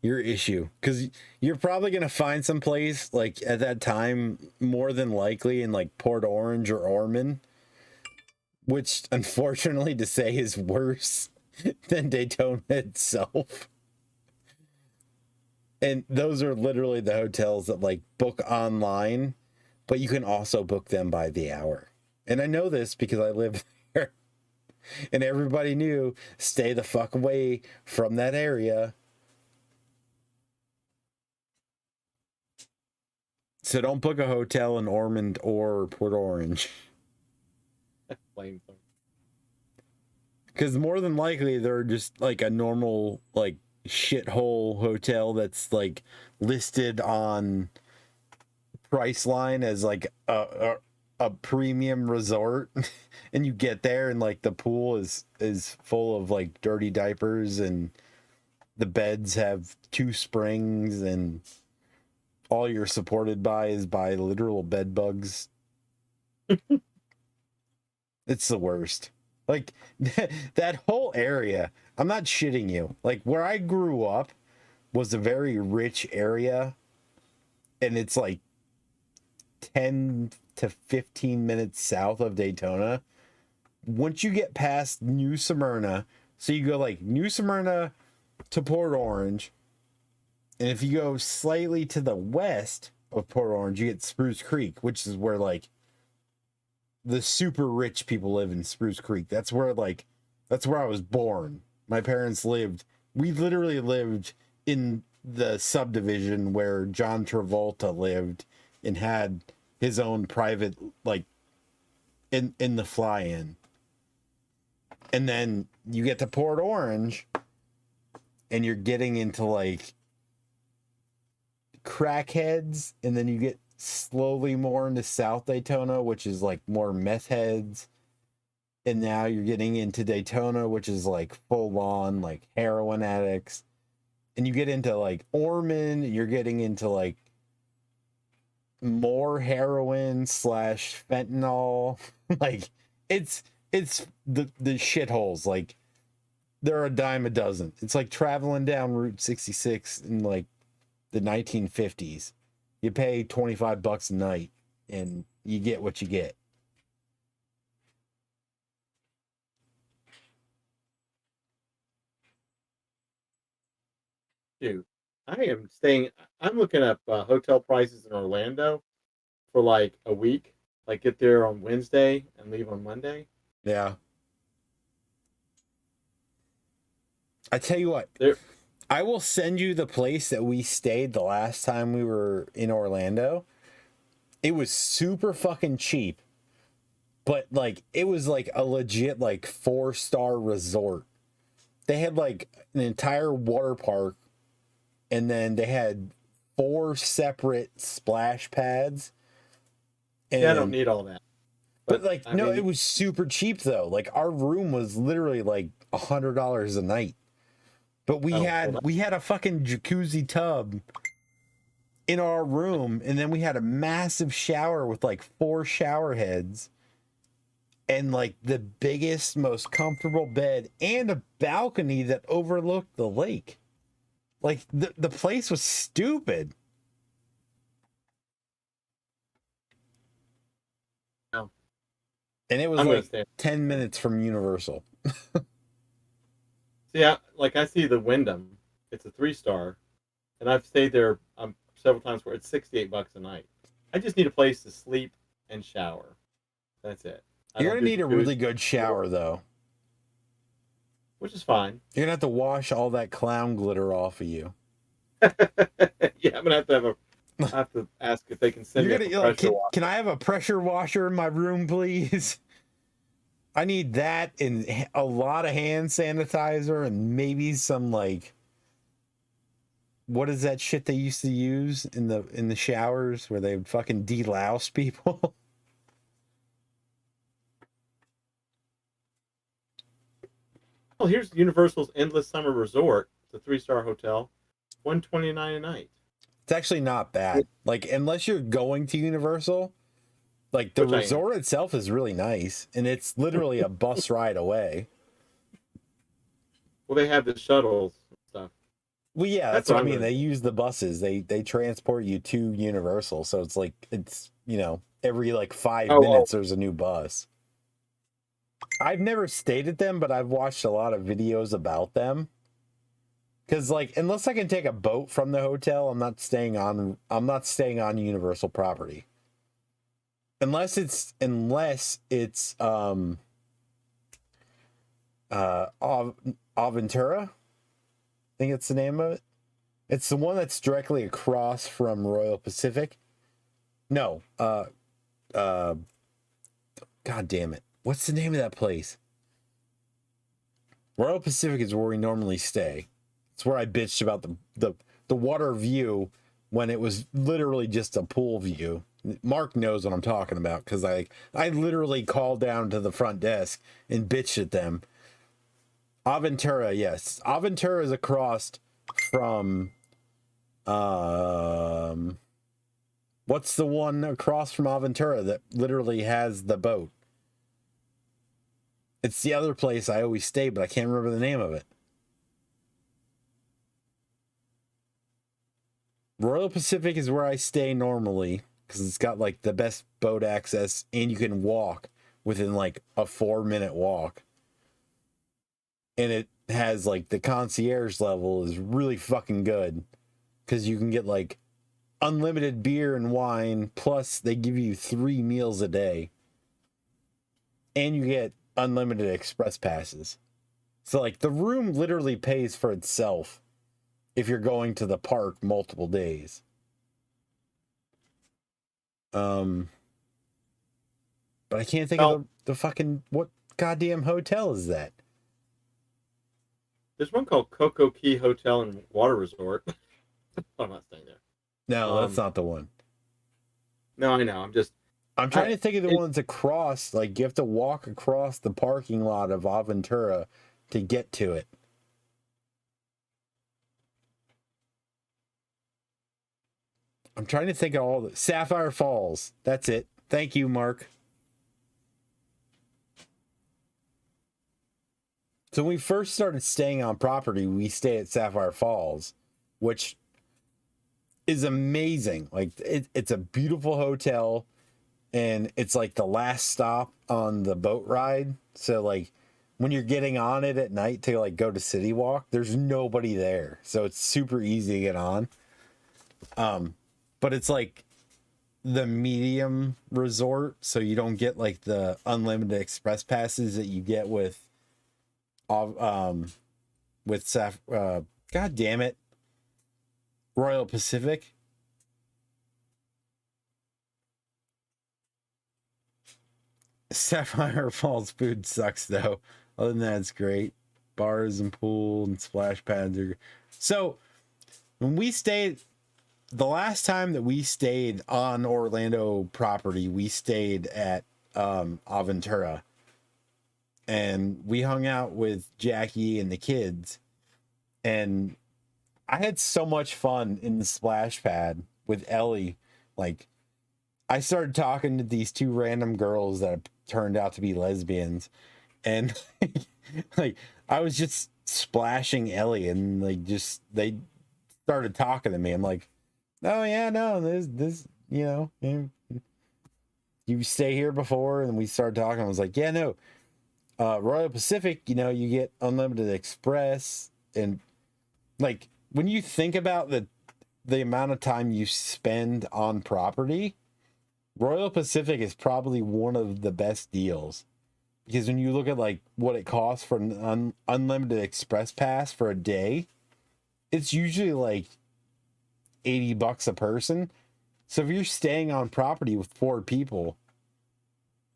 your issue, because you're probably gonna find some place like at that time, more than likely in like Port Orange or Ormond, which unfortunately to say is worse than Daytona itself. And those are literally the hotels that like book online, but you can also book them by the hour. And I know this because I live there. And everybody knew, stay the fuck away from that area. So don't book a hotel in Ormond or Port Orange. Because more than likely they're just like a normal like shithole hotel that's like listed on Priceline as like a premium resort. And you get there and like the pool is full of like dirty diapers and the beds have 2 springs and all you're supported by is by literal bed bugs. It's the worst. Like that whole area, I'm not shitting you. Like where I grew up was a very rich area, and it's like 10 to 15 minutes south of Daytona. Once you get past New Smyrna, so you go like New Smyrna to Port Orange, and if you go slightly to the west of Port Orange, you get Spruce Creek, which is where, like, the super rich people live in Spruce Creek. That's where, like, That's where I was born. My parents lived. We literally lived in the subdivision where John Travolta lived and had his own private, like, in the fly-in. And then you get to Port Orange and you're getting into like crackheads, and then you get slowly more into South Daytona, which is like more meth heads. And now you're getting into Daytona, which is like full on like heroin addicts. And you get into like Ormond, you're getting into like more heroin / fentanyl. Like it's the shitholes. Like they're a dime a dozen. It's like traveling down Route 66 in like the 1950s. You pay $25 a night and you get what you get. Dude, I'm looking up hotel prices in Orlando for like a week. Like get there on Wednesday and leave on Monday. Yeah. I tell you what, I will send you the place that we stayed the last time we were in Orlando. It was super fucking cheap, but like it was like a legit like 4-star resort. They had like an entire water park, and then they had 4 separate splash pads. And, yeah, I don't need all that. But like, I mean, it was super cheap though. Like our room was literally like $100 a night. But we had a fucking jacuzzi tub in our room, and then we had a massive shower with like 4 shower heads and like the biggest, most comfortable bed and a balcony that overlooked the lake. Like the place was stupid. No. And it was like 10 minutes from Universal. Yeah, like I see the Wyndham. It's a 3-star, and I've stayed there several times where it's $68 a night. I just need a place to sleep and shower. That's it. You're gonna need a really good shower though, which is fine. You're gonna have to wash all that clown glitter off of you. Yeah, I'm gonna have to ask if they can send me a pressure washer. Can I have a pressure washer in my room, please? I need that and a lot of hand sanitizer and maybe some like, what is that shit they used to use in the showers where they would fucking delouse people? Well, here's Universal's Endless Summer Resort. It's a 3-star hotel, $129 a night. It's actually not bad. Like unless you're going to Universal. Like, the resort itself is really nice, and it's literally a bus ride away. Well, they have the shuttles and stuff. Well, yeah, that's what I mean. They use the buses. They transport you to Universal, so it's like, it's, you know, every, like, 5 minutes there's a new bus. I've never stayed at them, but I've watched a lot of videos about them. Because, like, unless I can take a boat from the hotel, I'm not staying on Universal property. Unless it's Aventura, I think it's the name of it. It's the one that's directly across from Royal Pacific. No, God damn it. What's the name of that place? Royal Pacific is where we normally stay. It's where I bitched about the water view when it was literally just a pool view. Mark knows what I'm talking about because I literally called down to the front desk and bitched at them. Aventura, yes. Aventura is across from what's the one across from Aventura that literally has the boat? It's the other place I always stay, but I can't remember the name of it. Royal Pacific is where I stay normally because it's got like the best boat access and you can walk within like a 4-minute walk. And it has like the concierge level is really fucking good because you can get like unlimited beer and wine, plus they give you 3 meals a day. And you get unlimited express passes. So like the room literally pays for itself if you're going to the park multiple days. But I can't think of the fucking, what goddamn hotel is that? There's one called Coco Key Hotel and Water Resort. I'm not staying there. No, that's not the one. No, I know. I'm trying to think of the ones across, like you have to walk across the parking lot of Aventura to get to it. I'm trying to think of all the Sapphire Falls. That's it. Thank you, Mark. So when we first started staying on property, we stayed at Sapphire Falls, which is amazing. Like it's a beautiful hotel, and it's like the last stop on the boat ride. So like when you're getting on it at night to like go to City Walk, there's nobody there. So it's super easy to get on. But it's like the medium resort, so you don't get like the unlimited express passes that you get with God damn it, Royal Pacific. Sapphire Falls food sucks though. Other than that, it's great. Bars and pool and splash pads are. So when we stayed, the last time that we stayed on Orlando property, we stayed at Aventura, and we hung out with Jackie and the kids, and I had so much fun in the splash pad with Ellie. Like, I started talking to these two random girls that turned out to be lesbians, and like I was just splashing Ellie, and like just they started talking to me. I'm like, oh yeah, no, this you know, you stay here before, and we started talking. I was like, yeah, no, Royal Pacific, you know, you get unlimited express, and like when you think about the amount of time you spend on property, Royal Pacific is probably one of the best deals, because when you look at like what it costs for an unlimited express pass for a day, it's usually like $80 a person. So if you're staying on property with 4 people,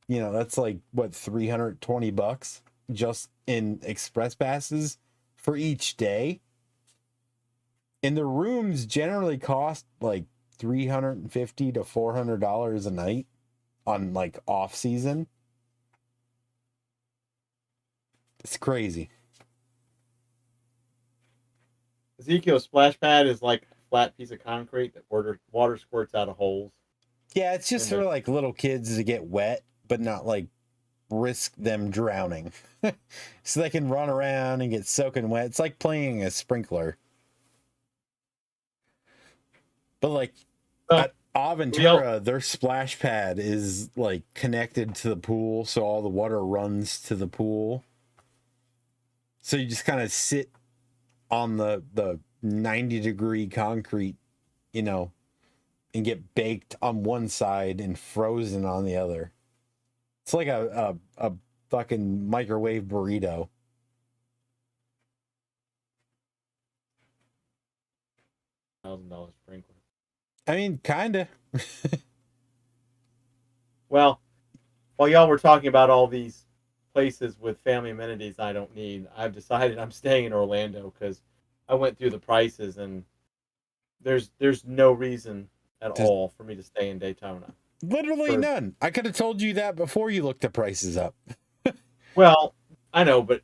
you know, that's like what, $320 just in express passes for each day. And the rooms generally cost like $350 to $400 a night on like off season. It's crazy. Ezekiel splash pad is like a flat piece of concrete that water squirts out of holes. Yeah, it's just for like little kids to get wet, but not like risk them drowning. So they can run around and get soaking wet. It's like playing a sprinkler. But like at Aventura, their splash pad is like connected to the pool, so all the water runs to the pool. So you just kind of sit on the 90-degree concrete, you know, and get baked on one side and frozen on the other. It's like a fucking microwave burrito. $1,000 sprinkler. I mean, kinda. Well, while y'all were talking about all these places with family amenities I don't need, I've decided I'm staying in Orlando because I went through the prices, and there's no reason at all for me to stay in Daytona. Literally none. I could have told you that before you looked the prices up. Well, I know, but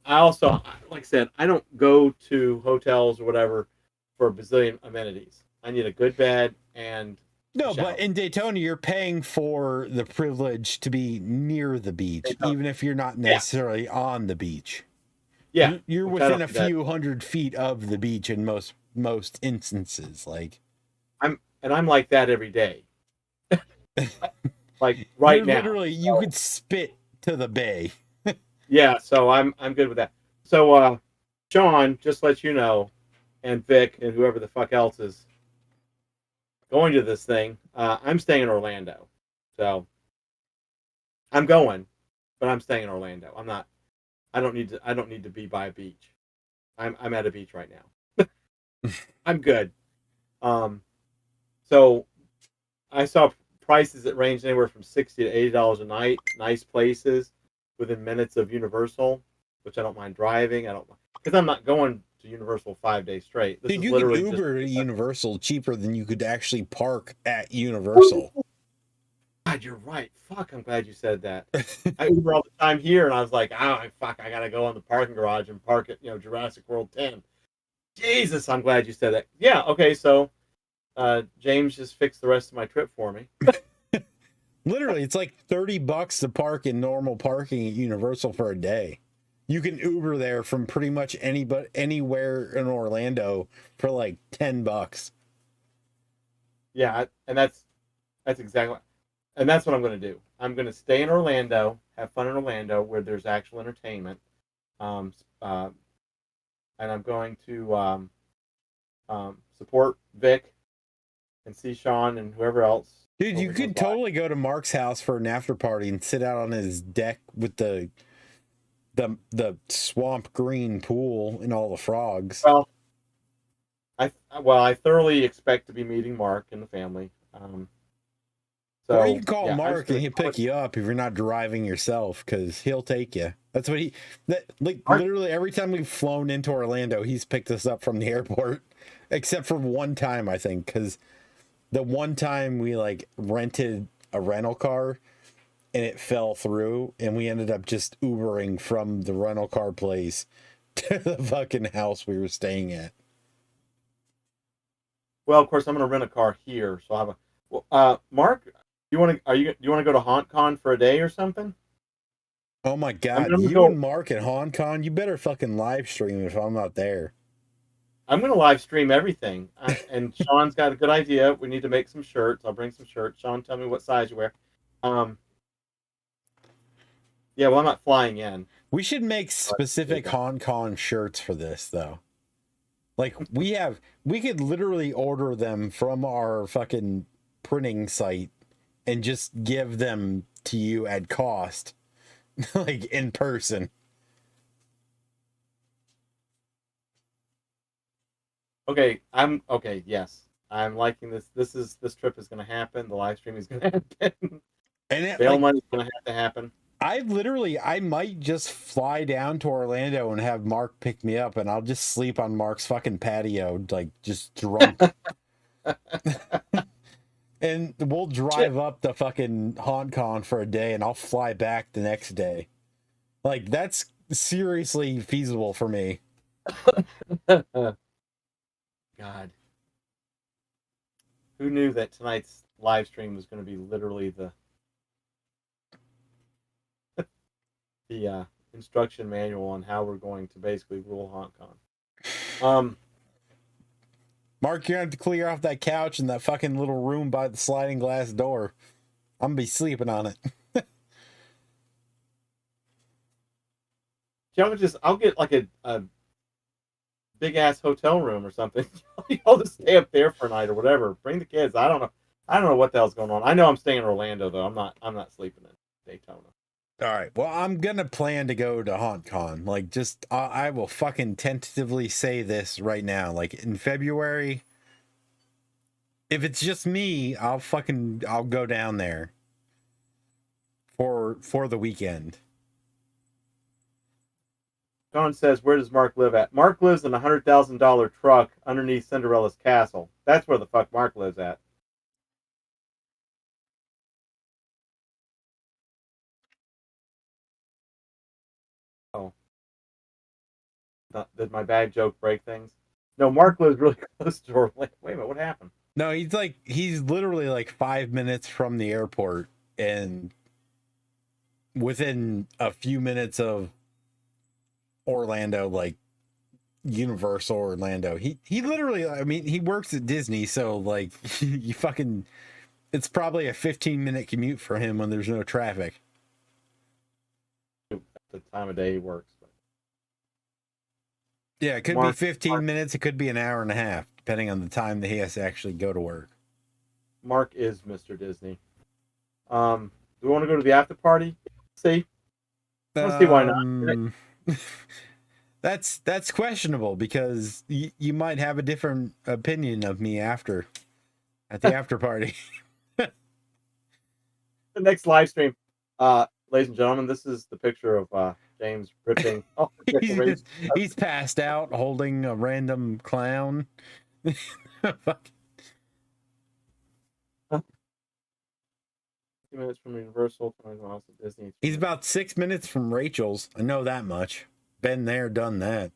I also, like I said, I don't go to hotels or whatever for a bazillion amenities. I need a good bed and no, but in Daytona, you're paying for the privilege to be near the beach, even if you're not necessarily on the beach. Yeah, you're within a few hundred feet of the beach in most instances. Like, I'm like that every day. Like right now, literally, you could spit to the bay. Yeah, so I'm good with that. So, Sean, just let you know, and Vic and whoever the fuck else is going to this thing, I'm staying in Orlando. So I'm going, but I'm staying in Orlando. I'm not I don't need to be by a beach. I'm at a beach right now. I'm good. So I saw prices that range anywhere from $60 to $80 a night. Nice places within minutes of Universal, which I don't mind driving. I don't because I'm not going to Universal 5 days straight. This Dude, is you can literally Uber just to Universal cheaper than you could actually park at Universal. God, you're right. Fuck, I'm glad you said that. I Uber all the time here, and I was like, fuck, I gotta go in the parking garage and park at Jurassic World 10. Jesus, I'm glad you said that. Yeah, okay, so James just fixed the rest of my trip for me. Literally, it's like $30 to park in normal parking at Universal for a day. You can Uber there from pretty much anywhere in Orlando for like $10. Yeah, and that's exactly, and that's what I'm going to do. I'm going to stay in Orlando, have fun in Orlando where there's actual entertainment, and I'm going to support Vic and see Sean and whoever else. Dude, you could totally go to Mark's house for an after party and sit out on his deck with the swamp green pool and all the frogs. Well, I thoroughly expect to be meeting Mark and the family. So, or you can call Mark and he'll pick you up if you're not driving yourself, because he'll take you. That's what literally every time we've flown into Orlando, he's picked us up from the airport, except for one time, I think, because the one time we like rented a rental car and it fell through, and we ended up just Ubering from the rental car place to the fucking house we were staying at. Well, of course, I'm going to rent a car here, so I'll have Mark, do you want to go to HauntCon for a day or something? Oh my God, and Mark at HauntCon, you better fucking live stream if I'm not there. I'm going to live stream everything. And Sean's got a good idea. We need to make some shirts. I'll bring some shirts. Sean, tell me what size you wear. Yeah, well, I'm not flying in. We should make specific HauntCon shirts for this, though. Like, we could literally order them from our fucking printing site and just give them to you at cost, like in person. Okay, yes. I'm liking this. This trip is going to happen. The live stream is going to happen. And bail money is going to have to happen. I might just fly down to Orlando and have Mark pick me up, and I'll just sleep on Mark's fucking patio, like just drunk. And we'll drive up the fucking HauntCon for a day, and I'll fly back the next day. Like, that's seriously feasible for me. God. Who knew that tonight's live stream was going to be literally the instruction manual on how we're going to basically rule HauntCon. Mark, you're going to have to clear off that couch in that fucking little room by the sliding glass door. I'm going to be sleeping on it. I'll get like a big ass hotel room or something. I'll just stay up there for a night or whatever. Bring the kids. I don't know what the hell's going on. I know I'm staying in Orlando though. I'm not sleeping in Daytona. All right. Well, I'm going to plan to go to HauntCon. Like, just, I will fucking tentatively say this right now. Like, in February, if it's just me, I'll go down there for the weekend. John says, where does Mark live at? Mark lives in a $100,000 truck underneath Cinderella's castle. That's where the fuck Mark lives at. Oh. Did my bad joke break things? No, Mark lives really close to Orlando. Wait a minute, what happened? No, he's literally like 5 minutes from the airport and within a few minutes of Orlando, like Universal Orlando. He literally, I mean, he works at Disney, so like it's probably a 15-minute commute for him when there's no traffic. The time of day he works. But... yeah, it could be 15 minutes. It could be an hour and a half, depending on the time that he has to actually go to work. Mark is Mr. Disney. Do we want to go to the after party? See? Let's see why not. That's questionable because you might have a different opinion of me at the after party. The next live stream, ladies and gentlemen, this is the picture of James ripping off the decorations. He's passed out holding a random clown. Fuck. 2 minutes from Universal, 20 miles to Disney. He's about 6 minutes from Rachel's. I know that much. Been there, done that.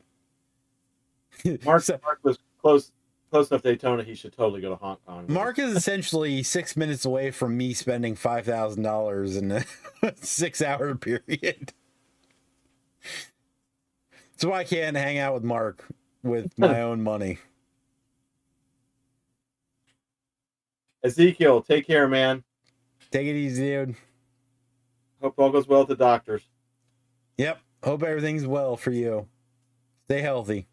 Mark was close enough to Daytona. He should totally go to Hong Kong. Mark is essentially 6 minutes away from me spending $5,000 in a 6-hour period. So I can't hang out with Mark with my own money. Ezekiel, take care, man. Take it easy, dude. Hope all goes well at the doctors. Yep. Hope everything's well for you. Stay healthy.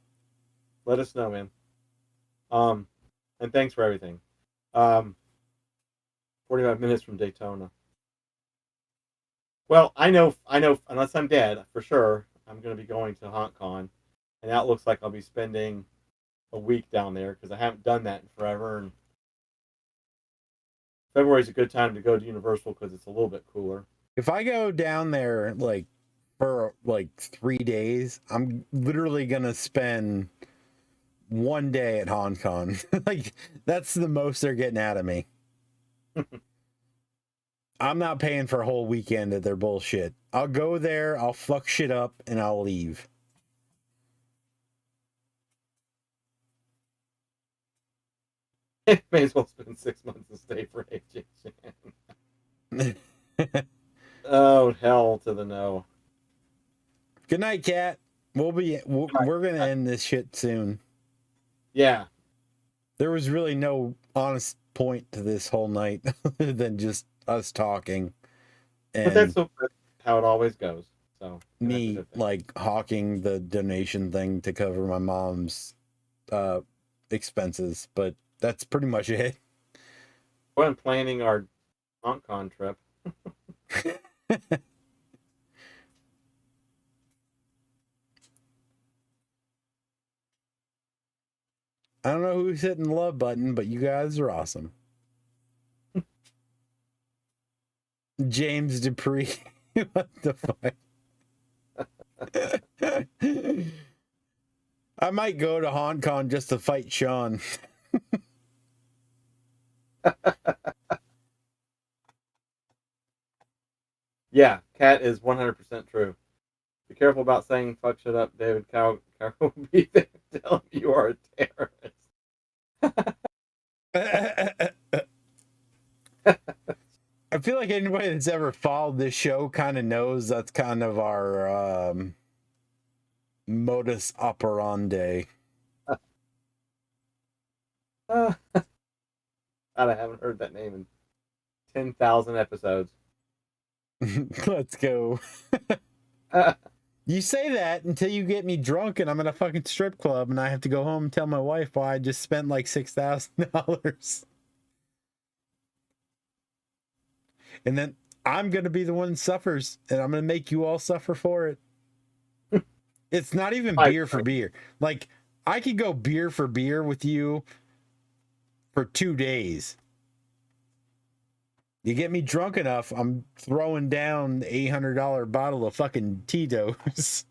Let us know, man. And thanks for everything. 45 minutes from Daytona. Well, I know, unless I'm dead, for sure, I'm going to be going to Hong Kong. And that looks like I'll be spending a week down there because I haven't done that in forever. And February is a good time to go to Universal because it's a little bit cooler. If I go down there for 3 days, I'm literally going to spend 1 day at Hong Kong. That's the most they're getting out of me. I'm not paying for a whole weekend of their bullshit. I'll go there, I'll fuck shit up, and I'll leave. May as well spend 6 months and stay for AJ Chan. Oh, hell to the no. Good night, Cat. We're gonna end this shit soon. Yeah. There was really no honest point to this whole night other than just us talking. And But that's how it always goes. So me hawking the donation thing to cover my mom's expenses, but that's pretty much it. When planning our Hong Kong trip. I don't know who's hitting the love button, but you guys are awesome. James Dupree. What the fuck? I might go to Hong Kong just to fight Sean. Yeah, Cat is 100% true. Be careful about saying fuck shit up, David. Cow will be there telling you are a terrorist. I feel like anybody that's ever followed this show kind of knows that's kind of our modus operandi. God, I haven't heard that name in 10,000 episodes. Let's go. You say that until you get me drunk and I'm in a fucking strip club and I have to go home and tell my wife why I just spent like $6,000. And then I'm going to be the one that suffers and I'm going to make you all suffer for it. It's not even beer for beer. Like, I could go beer for beer with you for 2 days. You get me drunk enough, I'm throwing down the $800 bottle of fucking Tito's. That's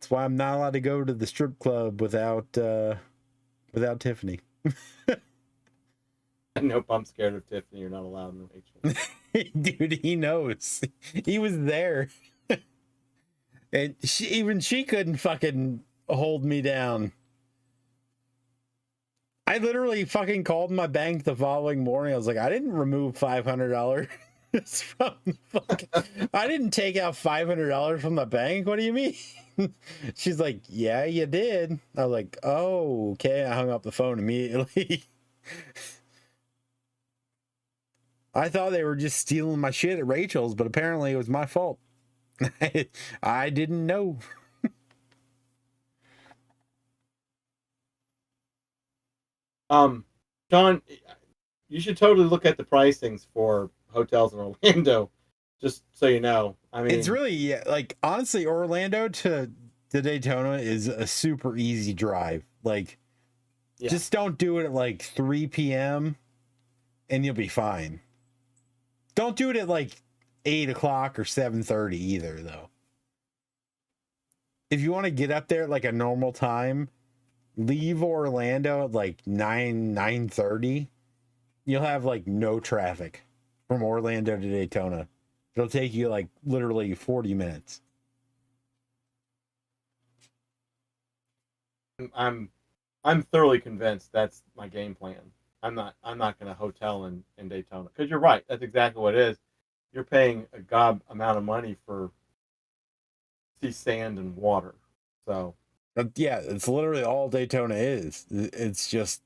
why I'm not allowed to go to the strip club without Tiffany. Nope, I'm scared of Tiffany. You're not allowed in Rachel. Dude, he knows. He was there. And she couldn't fucking hold me down. I literally fucking called my bank the following morning. I was like, I didn't remove $500 from the fucking... I didn't take out $500 from the bank. What do you mean? She's like, yeah, you did. I was like, oh, okay. I hung up the phone immediately. I thought they were just stealing my shit at Rachel's, but apparently it was my fault. I didn't know. John, you should totally look at the pricings for hotels in Orlando. Just so you know. I mean, It's really, yeah, like, honestly, Orlando to Daytona is a super easy drive. Like, yeah. just don't do it at like 3 p.m. and you'll be fine. Don't do it at like 8 o'clock or 7:30 either, though. If you want to get up there at like a normal time, leave Orlando at like 9:30. You'll have like no traffic from Orlando to Daytona. It'll take you like literally 40 minutes. I'm thoroughly convinced that's my game plan. I'm not going to hotel in Daytona, because you're right. That's exactly what it is. You're paying a gob amount of money for see sand and water. So Yeah, it's literally all Daytona is. It's just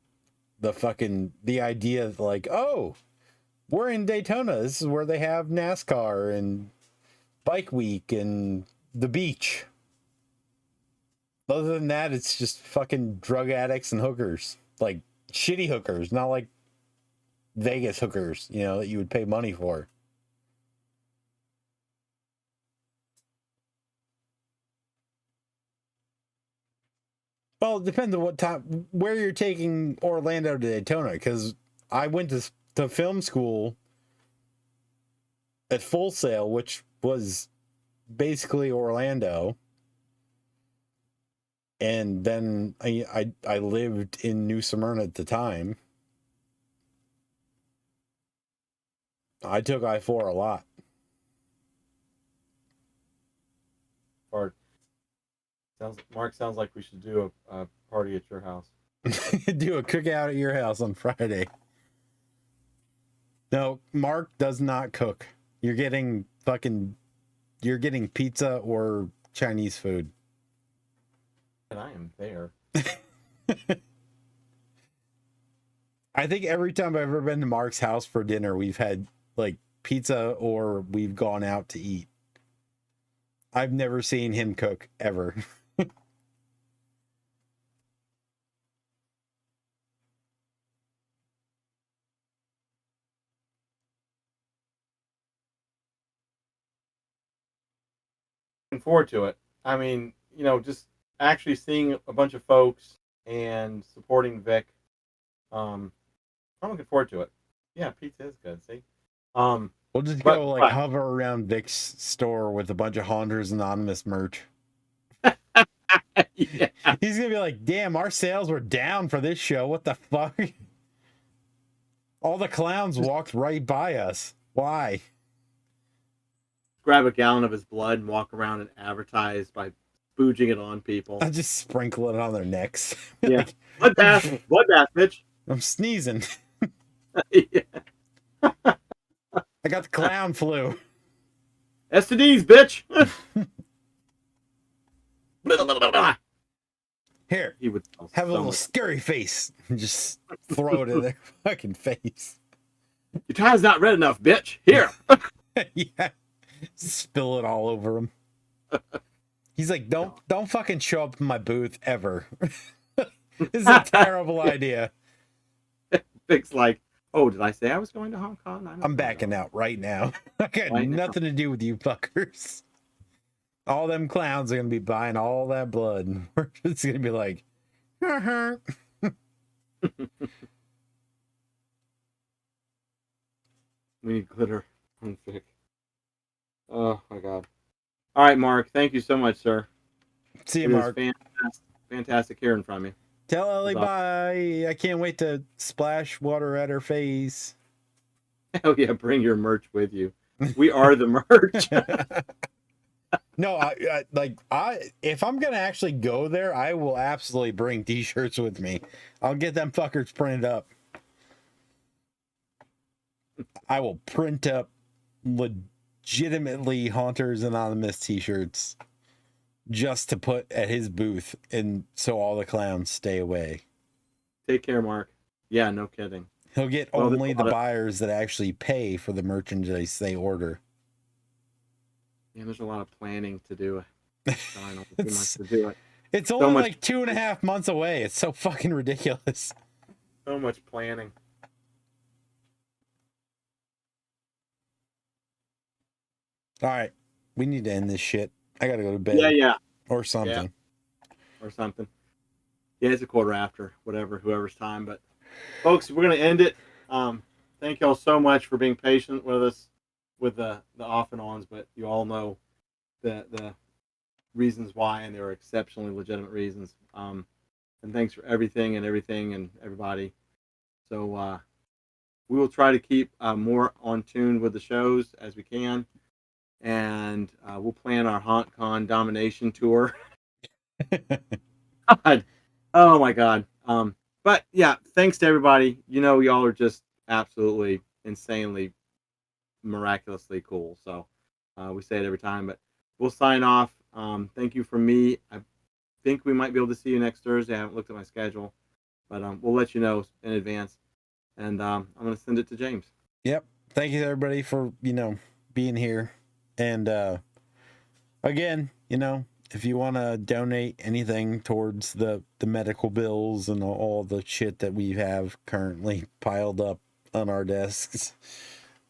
the idea of like, oh, we're in Daytona. This is where they have NASCAR and Bike Week and the beach. Other than that, it's just fucking drug addicts and hookers. Like shitty hookers, not like Vegas hookers, that you would pay money for. Well, it depends on what time, where you're taking Orlando to Daytona, because I went to film school at Full Sail, which was basically Orlando. And then I lived in New Smyrna at the time. I took I-4 a lot. Mark, sounds like we should do a party at your house. Do a cookout at your house on Friday. No, Mark does not cook. You're getting pizza or Chinese food. And I am there. I think every time I've ever been to Mark's house for dinner, we've had like pizza or we've gone out to eat. I've never seen him cook ever. Looking forward to it. I mean, just actually seeing a bunch of folks and supporting Vic. I'm looking forward to it. Yeah, pizza is good. See, We'll just go hover around Vic's store with a bunch of Haunters Anonymous merch. Yeah. He's gonna be like, "Damn, our sales were down for this show. What the fuck? All the clowns walked right by us. Why?" Grab a gallon of his blood and walk around and advertise by spooging it on people. I'll just sprinkle it on their necks. Yeah. Blood bath, bitch. I'm sneezing. Yeah. I got the clown flu. STDs, bitch. Here, he would have a little scary face and just throw it in their fucking face. Your tie's not red enough, bitch. Here. Yeah, spill it all over him. He's like, don't fucking show up in my booth ever. This is a terrible idea. Vic's like, oh, did I say I was going to Hong Kong? I'm backing out right now. I got nothing to do with you fuckers. All them clowns are gonna be buying all that blood. We're just gonna be like, we need glitter on Vic. Oh my god. All right, Mark. Thank you so much, sir. See you, Mark. Fantastic hearing from you. Tell Ellie bye. I can't wait to splash water at her face. Hell yeah, bring your merch with you. We are the merch. No, if I'm gonna actually go there, I will absolutely bring t-shirts with me. I'll get them fuckers printed up. I will print up legitimately Haunters Anonymous t-shirts just to put at his booth, and so all the clowns stay away. Take care, Mark. Yeah, no kidding. He'll get only the buyers that actually pay for the merchandise they order. Yeah, there's a lot of planning to do. I don't know too much to do it. It's only like 2.5 months away. It's so fucking ridiculous. So much planning. All right, we need to end this shit. I gotta go to bed. Yeah. Or something. Or something. Yeah, it's a quarter after, whoever's time. But folks, we're gonna end it. Thank y'all so much for being patient with us with the off and ons, but you all know the reasons why, and they were exceptionally legitimate reasons. And thanks for everything and everybody. So we will try to keep more on tune with the shows as we can, and we'll plan our HauntCon domination tour. God. Oh my God. But yeah, thanks to everybody. You know, y'all are just absolutely insanely miraculously cool. So we say it every time, but we'll sign off. Thank you from me. I think we might be able to see you next Thursday. I haven't looked at my schedule, but we'll let you know in advance. And I'm going to send it to James. Yep. Thank you everybody for, being here. And again, if you want to donate anything towards the medical bills and all the shit that we have currently piled up on our desks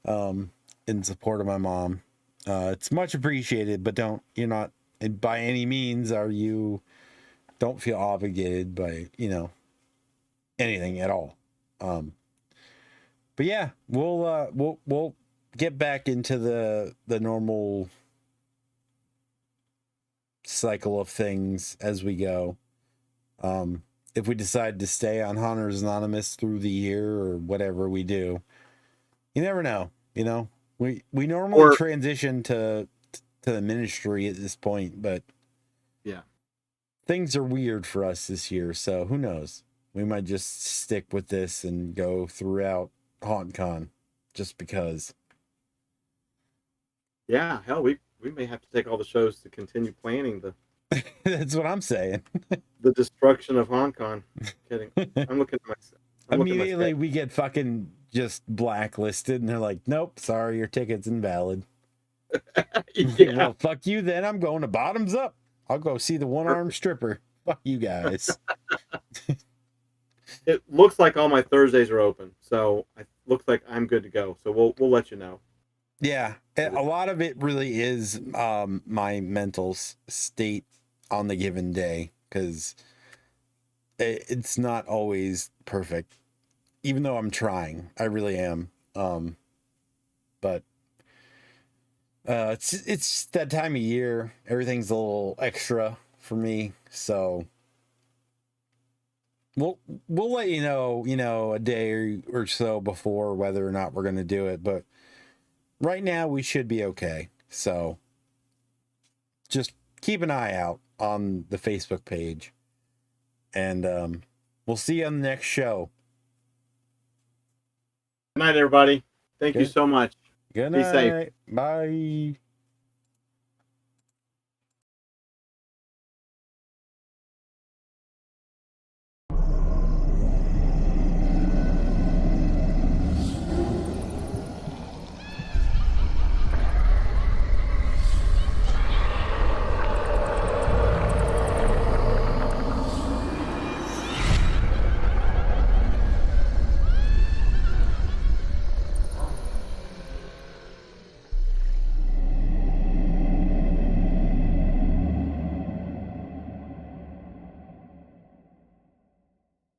in support of my mom, it's much appreciated, but you're not by any means don't feel obligated by, anything at all. But yeah, we'll get back into the normal cycle of things as we go. If we decide to stay on Hunters Anonymous through the year or whatever we do, you never know. We normally transition to the ministry at this point, but yeah, things are weird for us this year, so who knows? We might just stick with this and go throughout HauntCon just because. Yeah, hell, we may have to take all the shows to continue planning the That's what I'm saying. the destruction of HauntCon. Kidding. I'm looking at myself. Immediately we get fucking just blacklisted and they're like, nope, sorry, your ticket's invalid. Yeah. Well, fuck you then. I'm going to Bottoms Up. I'll go see the one-armed stripper. Fuck you guys. It looks like all my Thursdays are open, so it looks like I'm good to go. So we'll let you know. Yeah, a lot of it really is my mental state on the given day, because it's not always perfect, even though I'm trying. I really am. But it's that time of year. Everything's a little extra for me, so we'll let you know, a day or so before whether or not we're going to do it. But right now we should be okay. So just keep an eye out on the Facebook page, and we'll see you on the next show. Good night, everybody. Thank you so much. Good Be night. safe. Bye.